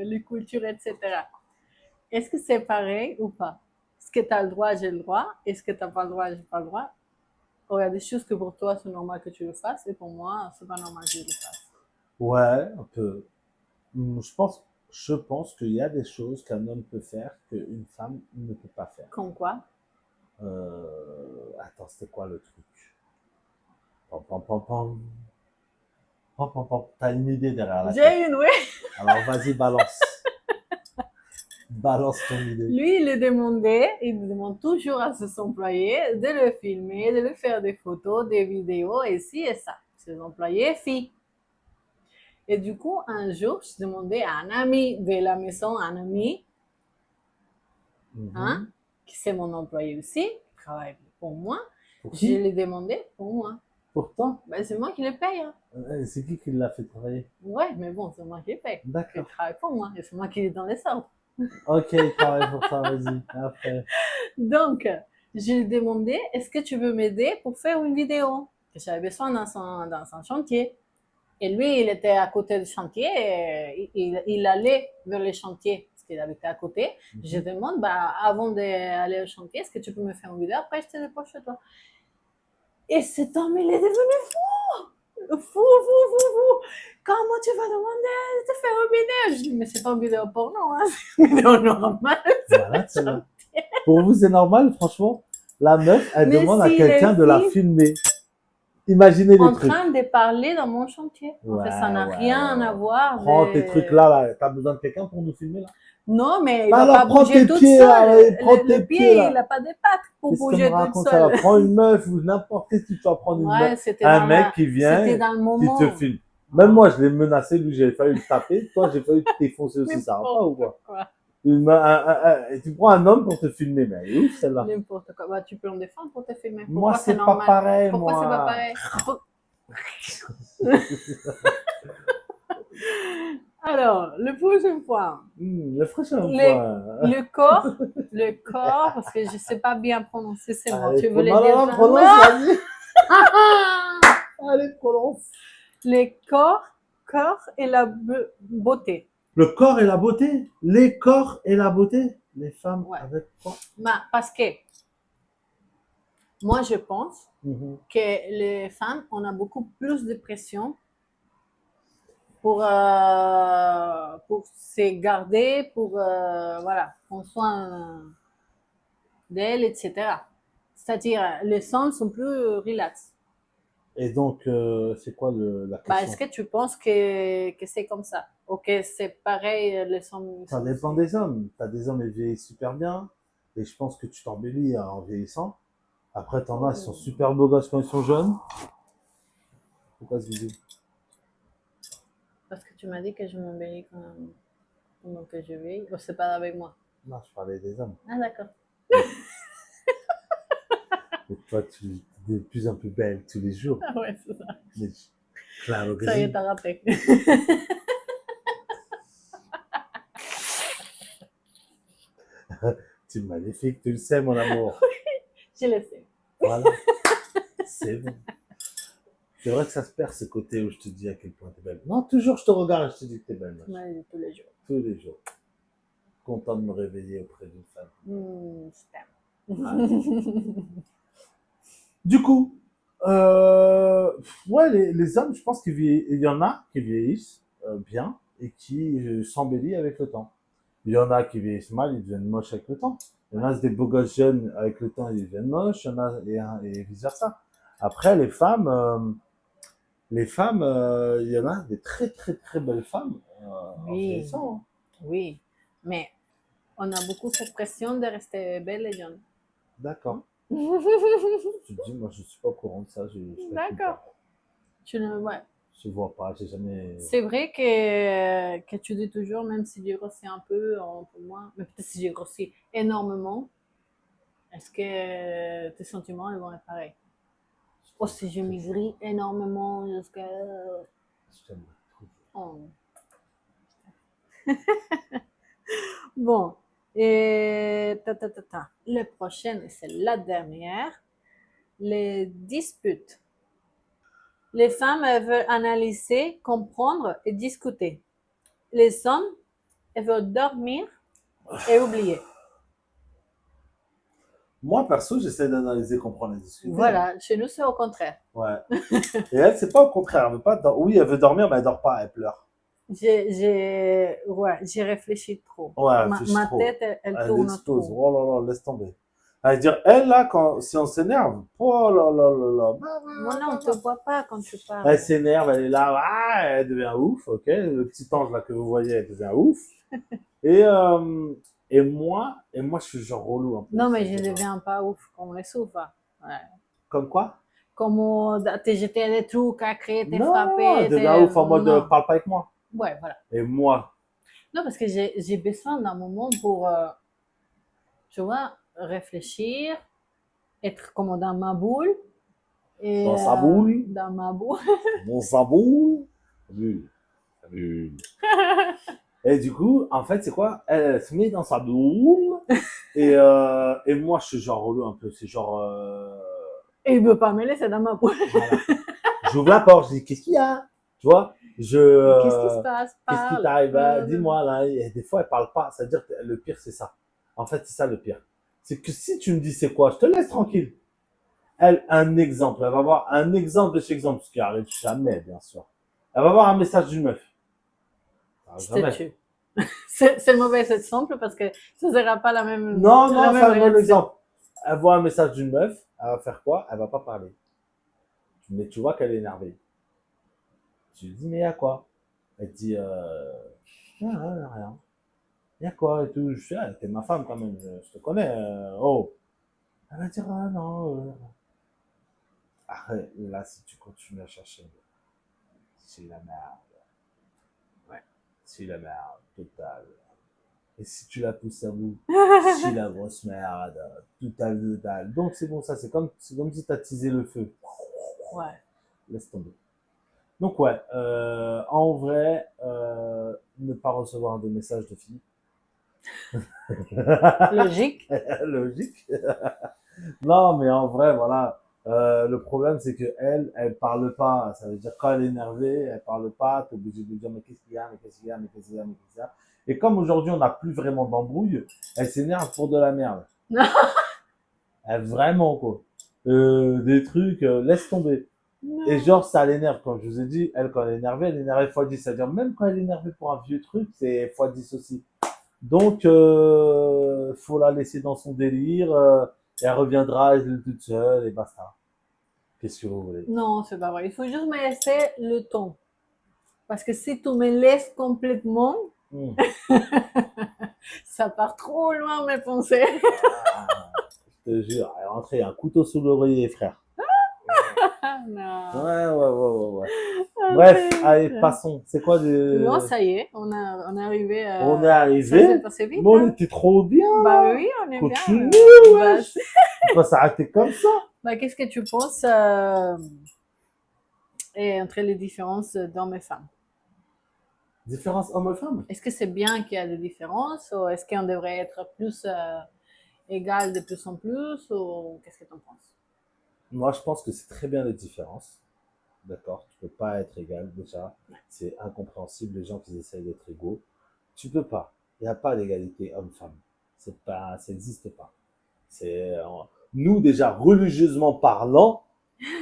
les cultures, etc. Est-ce que c'est pareil ou pas? Est-ce que tu as le droit, j'ai le droit? Est-ce que tu n'as pas le droit, j'ai pas le droit? Ou il y a des choses que pour toi, c'est normal que tu le fasses, et pour moi, c'est pas normal que je le fasse. Ouais, un peu. Je pense qu'il y a des choses qu'un homme peut faire qu'une femme ne peut pas faire. Comme quoi? Attends, c'était quoi le truc? Pam, pam, pam, pam. Pam, pam, pam. T'as une idée derrière la tête. J'ai une, oui. Alors vas-y, balance. Balance ton idée. Lui, il demande toujours à ses employés de le filmer, de lui faire des photos, des vidéos, et ci et ça. Ses employés filles. Et du coup, un jour, je demandais à un ami de la maison, un ami, hein, qui c'est mon employé aussi, qui travaille pour moi, Pour je qui? lui ai demandé pour moi. Pour toi? Ben, c'est moi qui le paye. Hein. C'est qui l'a fait travailler? Ouais, mais bon, c'est moi qui le paye. Il D'accord. travaille pour moi et c'est moi qui est dans les ordres. Ok, il travaille pour toi, vas-y. Après. Donc, je lui ai demandé, est-ce que tu veux m'aider pour faire une vidéo? Que j'avais besoin dans son chantier. Et lui, il était à côté du chantier et il allait vers le chantier parce qu'il habitait à côté. Je demande, bah, avant d'aller au chantier, est-ce que tu peux me faire une vidéo? Après, je te dépose chez toi. Et cet homme, il est devenu fou! Fou. Comment tu vas demander de faire une vidéo? Je dis, mais c'est pas une vidéo porno, hein, c'est une vidéo normale. Voilà, c'est là. Pour vous, c'est normal, franchement. La meuf, elle Mais demande à si quelqu'un les de la filles- filmer. Imaginez les En trucs. train de parler dans mon chantier. En fait, ça n'a rien à voir. Prends de- tes trucs là. T'as besoin de quelqu'un pour nous filmer là? Non, mais il Bah va alors, pas prends bouger tes toute pieds, seule. là, allez, prends tes Le pieds, pied, là. il n'a pas de pattes pour Qu'est-ce que bouger me toute raconte ça seule. là? Prends une meuf ou n'importe qui, tu vas prendre une Ouais, meuf. c'était Un dans mec la- qui vient, C'était dans le qui moment. te filme. Même moi, je l'ai menacé, lui, j'ai failli le taper. Toi, j'ai failli te défoncer aussi, ça va pas ou quoi? Et tu prends un homme pour te filmer, mais elle est ouf celle-là. N'importe quoi. Bah, tu peux en défendre pour te filmer. Moi, Pourquoi c'est pas normal? pareil, Pourquoi moi. c'est pas pareil? Alors, le prochain point. Le prochain Les- point. Le corps, parce que je sais pas bien prononcer ces mots. Allez, Tu veux les non, dire? non, ça? prononce, Non. vas-y. Allez, prononce. Les corps et la beauté. Le corps et la beauté. Les corps et la beauté. Les femmes Ouais. avec quoi? Bah, parce que moi, je pense Mhm. que les femmes, on a beaucoup plus de pression pour se garder, pour voilà, prendre soin d'elles, etc. C'est-à-dire, les hommes sont plus relax. Et donc, c'est quoi la Bah, question? est-ce que tu penses que c'est comme ça? Ou que c'est pareil, les hommes? Ça dépend des hommes. T'as des hommes, ils vieillissent super bien. Et je pense que tu t'embellis en vieillissant. Après, t'en as, ils sont super beaux gosses quand ils sont jeunes. Pourquoi ce vidéo? Parce que tu m'as dit que je m'embellis pendant que je vis. Oh, c'est pas avec moi. Non, je parlais des hommes. Ah, d'accord. Et toi, tu es de plus en plus belle tous les jours. Ah ouais, c'est ça. Mais claro que Ça y est, sí. t'as raté. Tu es magnifique, tu le sais, mon amour. Je le sais. Voilà. C'est bon. C'est vrai que ça se perd ce côté où je te dis à quel point t'es belle. Non, toujours je te regarde et je te dis que t'es belle. Tu m'as dit tous les jours. Tous les jours. Content de me réveiller auprès d'une femme. Je t'aime. Du coup, ouais, les hommes, je pense il y en a qui vieillissent bien et qui s'embellissent avec le temps. Il y en a qui vieillissent mal, ils deviennent moches avec le temps. Il y en a, c'est des beaux gosses jeunes, avec le temps, ils deviennent moches. Il y en a, et vice versa. Après, les femmes, il y en a des très, très, très belles femmes en Oui. vieillissant. Hein. Oui, mais on a beaucoup cette pression de rester belle et jeune. D'accord. Tu te dis, moi, je suis pas au courant de ça. Je D'accord. Ouais. Je vois pas, j'ai jamais. C'est vrai que tu dis toujours, même si j'ai grossi un peu, pour moi, mais peut-être si j'ai grossi énormément, est-ce que tes sentiments ils vont être pareils? Ou si j'ai maigri énormément jusqu'à... Je t'aime trop. Oh. Bon, et le prochain, c'est la dernière, les disputes. Les femmes elles veulent analyser, comprendre et discuter. Les hommes elles veulent dormir et oublier. Moi, perso, j'essaie d'analyser, comprendre et discuter. Voilà, chez nous c'est au contraire. Ouais. Et elle, c'est pas au contraire. Elle veut pas oui, elle veut dormir, mais elle dort pas, elle pleure. J'ai réfléchi trop. Ouais, Ma trop. tête, elle Elle tourne explose. trop. Oh là là, laisse tomber. Elle veut dire, elle, là, si on s'énerve, oh là là là là. Moi non, on te voit pas quand tu parles. Elle s'énerve, elle est là, ah, elle devient ouf, ok. Le petit ange là que vous voyez, elle devient ouf. Et Et moi, je suis genre relou un peu. Non, mais je ne deviens pas ouf comme les souvent. Ouais. Comme quoi? Comme te jeter des trucs à créer, te Non, frapper. je deviens ouf en mode Non. parle pas avec moi. Ouais, voilà. Et moi, Non, parce que j'ai besoin d'un moment pour, tu vois, réfléchir, être comme dans ma boule. Et, dans sa boule, Dans ma boule. dans sa boule. Bulle. Bulle. Et du coup, en fait, c'est quoi? Elle se met dans sa boule. Et moi, je suis genre relou un peu. C'est genre. Et il veut pas me laisser dans ma boule. Voilà. J'ouvre la porte, je dis qu'est-ce qu'il y a? Tu vois? Qu'est-ce qui se passe? Qu'est-ce qui Parle. t'arrive? Dis-moi là. Et des fois, elle parle pas. C'est-à-dire que le pire, c'est ça. En fait, c'est ça le pire. C'est que si tu me dis c'est quoi, je te laisse tranquille. Elle, un exemple. Elle va avoir un exemple de chez exemple, ce qui arrive jamais, bien sûr. Elle va avoir un message d'une meuf. Je Jamais. te tue. C'est le mauvais exemple parce que ça ne sera pas la même. Non, la non, même c'est un bon réaction. exemple. Elle voit un message d'une meuf, elle va faire quoi? Elle va pas parler. Mais tu vois qu'elle est énervée. Tu lui dis, mais y a quoi? Elle te dit, rien. Y a quoi et tout? Je suis, ah, t'es ma femme quand même, je te connais. Oh. Elle va dire, ah non. Arrête, là, si tu continues à chercher, c'est la merde. Ouais. C'est la merde, totale. Et si tu la pousses à bout, c'est la grosse merde, totale. Donc c'est bon, ça, c'est comme si t'as teasé le feu. Ouais. Laisse tomber. Donc ouais, en vrai, ne pas recevoir des messages de filles. Logique. Logique. Non, mais en vrai, voilà. Le problème, c'est que elle parle pas. Ça veut dire quand elle est énervée, elle parle pas. T'es obligé de lui dire mais qu'est-ce qu'il y a, mais qu'est-ce qu'il y a, mais qu'est-ce qu'il y a, mais qu'est-ce qu'il y a. Et comme aujourd'hui on n'a plus vraiment d'embrouille, elle s'énerve pour de la merde. Elle vraiment quoi. Des trucs, laisse tomber. Et genre ça l'énerve quand je vous ai dit, elle quand elle est énervée, elle est énervée x10. C'est-à-dire même quand elle est énervée pour un vieux truc, c'est x10 aussi. Donc faut la laisser dans son délire. Et elle reviendra elle, toute seule et basta. Qu'est-ce que vous voulez? Non, c'est pas vrai. Il faut juste me laisser le temps. Parce que si tu me laisses complètement, ça part trop loin mes pensées. Je te jure, elle est rentrée un couteau sous l'oreiller, frère. Non. Ouais. Bref, allez, passons. C'est quoi de... Non, ça y est, on est arrivé. On est Ça arrivé. s'est passé vite. Mais on Hein. était trop bien. Bah oui, on est Continue, bien. ouais. On peut s'arrêter comme ça. Bah, qu'est-ce que tu penses entre les différences d'hommes et femmes? Différence homme-femme. Est-ce que c'est bien qu'il y a des différences ou est-ce qu'on devrait être plus égal de plus en plus ou qu'est-ce que tu en penses? Moi, je pense que c'est très bien les différences. D'accord? Tu peux pas être égal, déjà. C'est incompréhensible, les gens qui essayent d'être égaux. Tu peux pas. Il n'y a pas d'égalité homme-femme. C'est pas, ça n'existe pas. C'est, nous, déjà, religieusement parlant,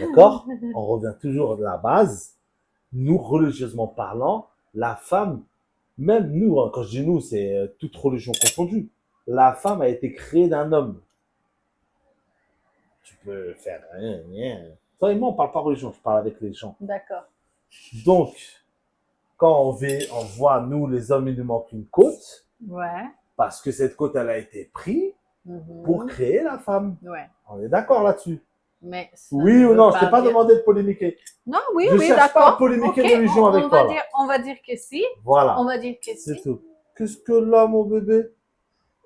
d'accord? On revient toujours de la base. Nous, religieusement parlant, la femme, même nous, hein, quand je dis nous, c'est toute religion confondue. La femme a été créée d'un homme. Tu peux faire rien. Toi et moi, on parle pas religion, je parle avec les gens. D'accord. Donc, quand on voit, nous, les hommes, il nous manque une côte, Ouais. parce que cette côte, elle a été prise pour créer la femme. Ouais. On est d'accord là-dessus? Mais ça Oui ne ou veut non? Je t'ai pas dire- demandé de polémiquer. Non, oui, Je oui, cherche pas d'accord. à polémiquer Ok, de religion avec on toi, va là. dire, on va dire que si. Voilà. On va dire que C'est si. tout. Qu'est-ce que là, mon bébé?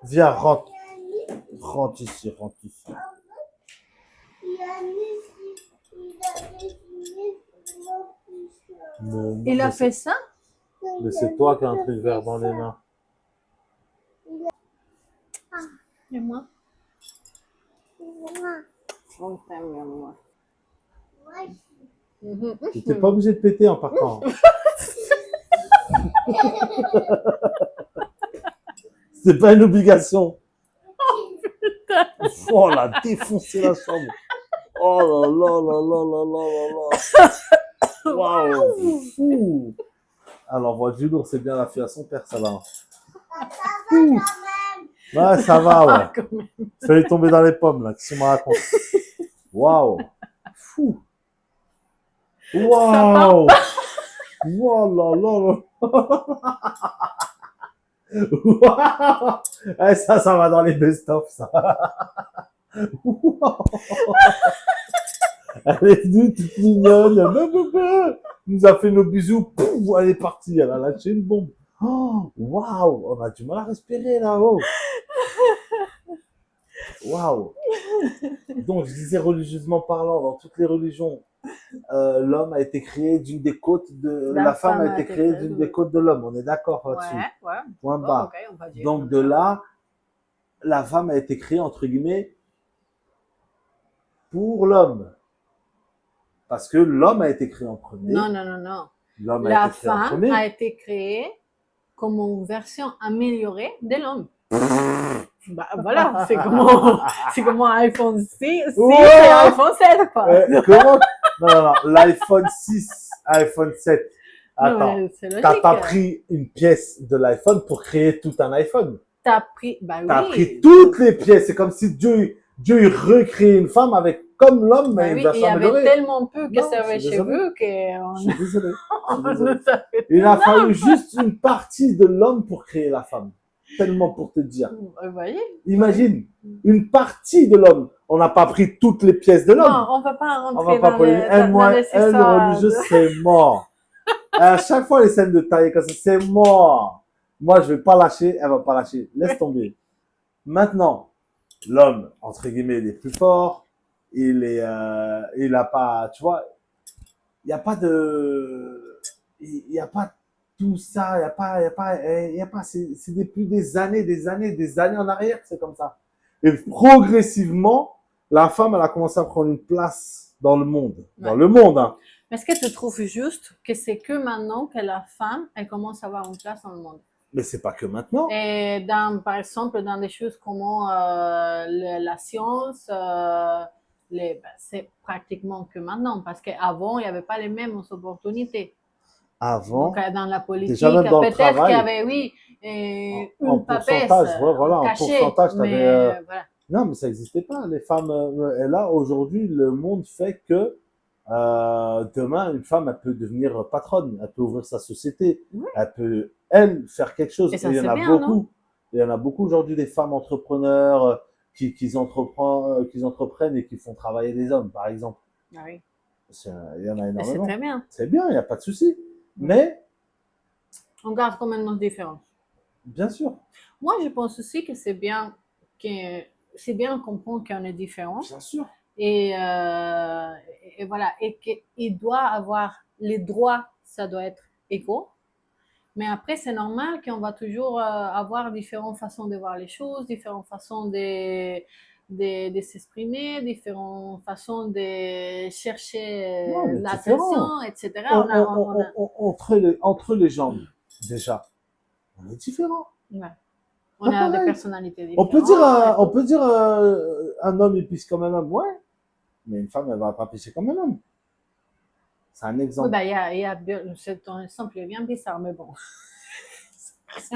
Viens, rentre. Rentre ici. Il a fait ça? Mais c'est toi qui as un truc vert dans les mains. Et moi? On t'aime, moi. Tu n'es pas obligé de péter en partant. C'est pas une obligation. Oh, on a défoncé la chambre. Oh là. Waouh, fou. Alors, voit du lourd, c'est bien la fille à son père, ça va. Ouh. Ouais, ça va, ouais. Fallait tomber dans les pommes, là. Qu'est-ce que tu me racontes? Waouh. Fou. Waouh. Wow là. Waouh. Eh, ça va dans les best-of, ça. Waouh. Elle est venue toute mignonne. Elle nous a fait nos bisous. Pouf, elle est partie. Elle a lâché une bombe. Oh, waouh. On a du mal à respirer là-haut. Waouh. Donc, je disais religieusement parlant, dans toutes les religions, l'homme a été créé d'une des côtes de... La femme a été créée d'une des côtes de l'homme. On est d'accord là-dessus. Ouais. Point Bon, barre. ok, on va dire. Donc, de là, la femme a été créée, entre guillemets, pour l'homme. Parce que l'homme a été créé en premier. Non. L'homme a La été créé en femme premier. a été créée comme une version améliorée de l'homme. Bah voilà, c'est comme un iPhone 6 Ouais. et un iPhone 7, quoi. Comment? Non. L'iPhone 6, iPhone 7. Non, Attends. mais c'est logique. T'as pas pris une pièce de l'iPhone pour créer tout un iPhone. T'as pris, bah oui. T'as pris toutes les pièces. C'est comme si Dieu il recréait une femme avec, comme l'homme, Bah mais oui, une version il y avait améliorée. tellement peu que Non, ça avait je suis chez désolé. vous qu'on Je suis désolé. Je suis désolé. nous a fait Il a fallu juste une partie de l'homme pour créer la femme. Tellement pour te dire. Vous voyez? Imagine, une partie de l'homme. On n'a pas pris toutes les pièces de l'homme. Non, on va pas On rentrer va pas dans polémiquer. les, dans les Le histoires. religieux, c'est mort. À chaque fois, les scènes de taille comme ça, c'est mort. Moi, je vais pas lâcher, elle va pas lâcher. Laisse tomber. Maintenant, l'homme, entre guillemets, il est plus fort. Il a pas, tu vois, il y a pas tout ça, il y a pas, c'est depuis des années en arrière, c'est comme ça. Et progressivement, la femme, elle a commencé à prendre une place dans le monde. Dans Ouais. le monde, hein. Mais est-ce que tu trouves juste que c'est que maintenant que la femme, elle commence à avoir une place dans le monde? Mais c'est pas que maintenant. Et par exemple, dans des choses comme la science, c'est pratiquement que maintenant, parce qu'avant, il n'y avait pas les mêmes opportunités. Avant, Donc, dans la politique, déjà même dans le peut-être qu'il y travail, avait, oui, en une papesse pourcentage, ouais, voilà, en cachée, pourcentage, mais t'avais, voilà. non, mais ça n'existait pas. Les femmes, et là, aujourd'hui, le monde fait que demain, une femme, elle peut devenir patronne, elle peut ouvrir sa société, Oui. elle peut, elle, faire quelque chose. Et ça, il y en c'est a bien, non? beaucoup. Il y en a beaucoup aujourd'hui des femmes entrepreneurs qui entreprennent et qui font travailler des hommes, par exemple. Ah oui. Il y en a Et c'est énormément. très bien. C'est bien, il n'y a pas de souci. Mais, On garde quand même nos différences. bien sûr, Moi, je pense aussi que c'est bien de comprendre qu'on est différent. bien sûr. Et voilà, et qu'il doit avoir les droits, ça doit être égaux. Mais après, c'est normal qu'on va toujours avoir différentes façons de voir les choses, différentes façons de s'exprimer, différentes façons de chercher Non, mais l'attention, etc. On a- Entre les jambes, déjà, on est différents. ouais. Pas On a des pareil. personnalités On différentes. peut dire un homme il pisse comme un homme, ouais. Mais une femme, elle va pas pisser comme un homme. C'est un Oui, exemple. bah, c'est un exemple bien bizarre, mais bon. Ce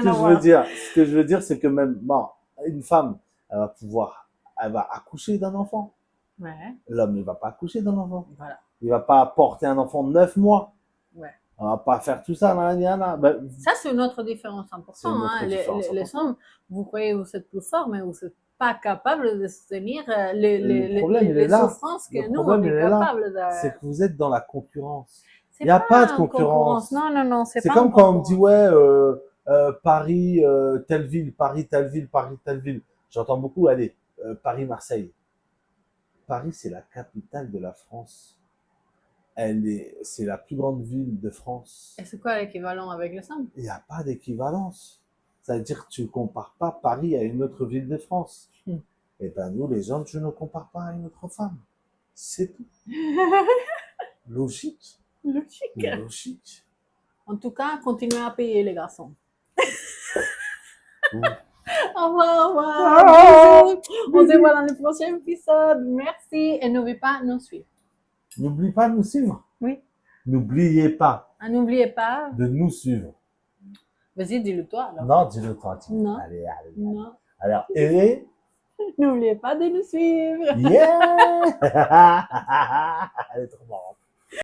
que je veux dire, c'est que même, bon, une femme, elle va accoucher d'un enfant. Ouais, L'homme, il va pas accoucher d'un enfant. voilà. Il va pas porter un enfant de 9 mois. Ouais. On va pas faire tout ça, là. Ben, Ça, c'est une autre différence importante. C'est une autre Hein. différence Les hommes, vous croyez que vous êtes plus fort, mais vous n'êtes pas capable de soutenir Le problème, il est les là. souffrances que Le nous, on problème, il est est là. capable de... c'est que vous êtes dans la concurrence. C'est y a pas de une concurrence. Non, c'est C'est pas comme une quand on me dit, concurrence. ouais, Paris, telle ville, Paris, telle ville, Paris, telle ville. J'entends beaucoup, allez, Paris, Marseille. Paris, c'est la capitale de la France. C'est la plus grande ville de France. Et c'est quoi l'équivalent avec les hommes? Il n'y a pas d'équivalence. Ça veut dire que tu ne compares pas Paris à une autre ville de France. Et ben, nous, les hommes, tu ne compares pas à une autre femme. C'est tout. Logique. Logique. Logique. En tout cas, continuez à payer les garçons. Oui. Au revoir, au revoir. Ah. Bisous. On se voit dans le prochain épisode. Merci et n'oubliez pas de nous suivre. N'oubliez pas de nous suivre. Oui. N'oubliez pas Ah, n'oubliez pas. de nous suivre. Vas-y, dis-le toi alors. Non, dis-le toi. dis-le. Non. Allez. Non. Alors, et... N'oubliez pas de nous suivre. Yeah. Elle est trop marrante.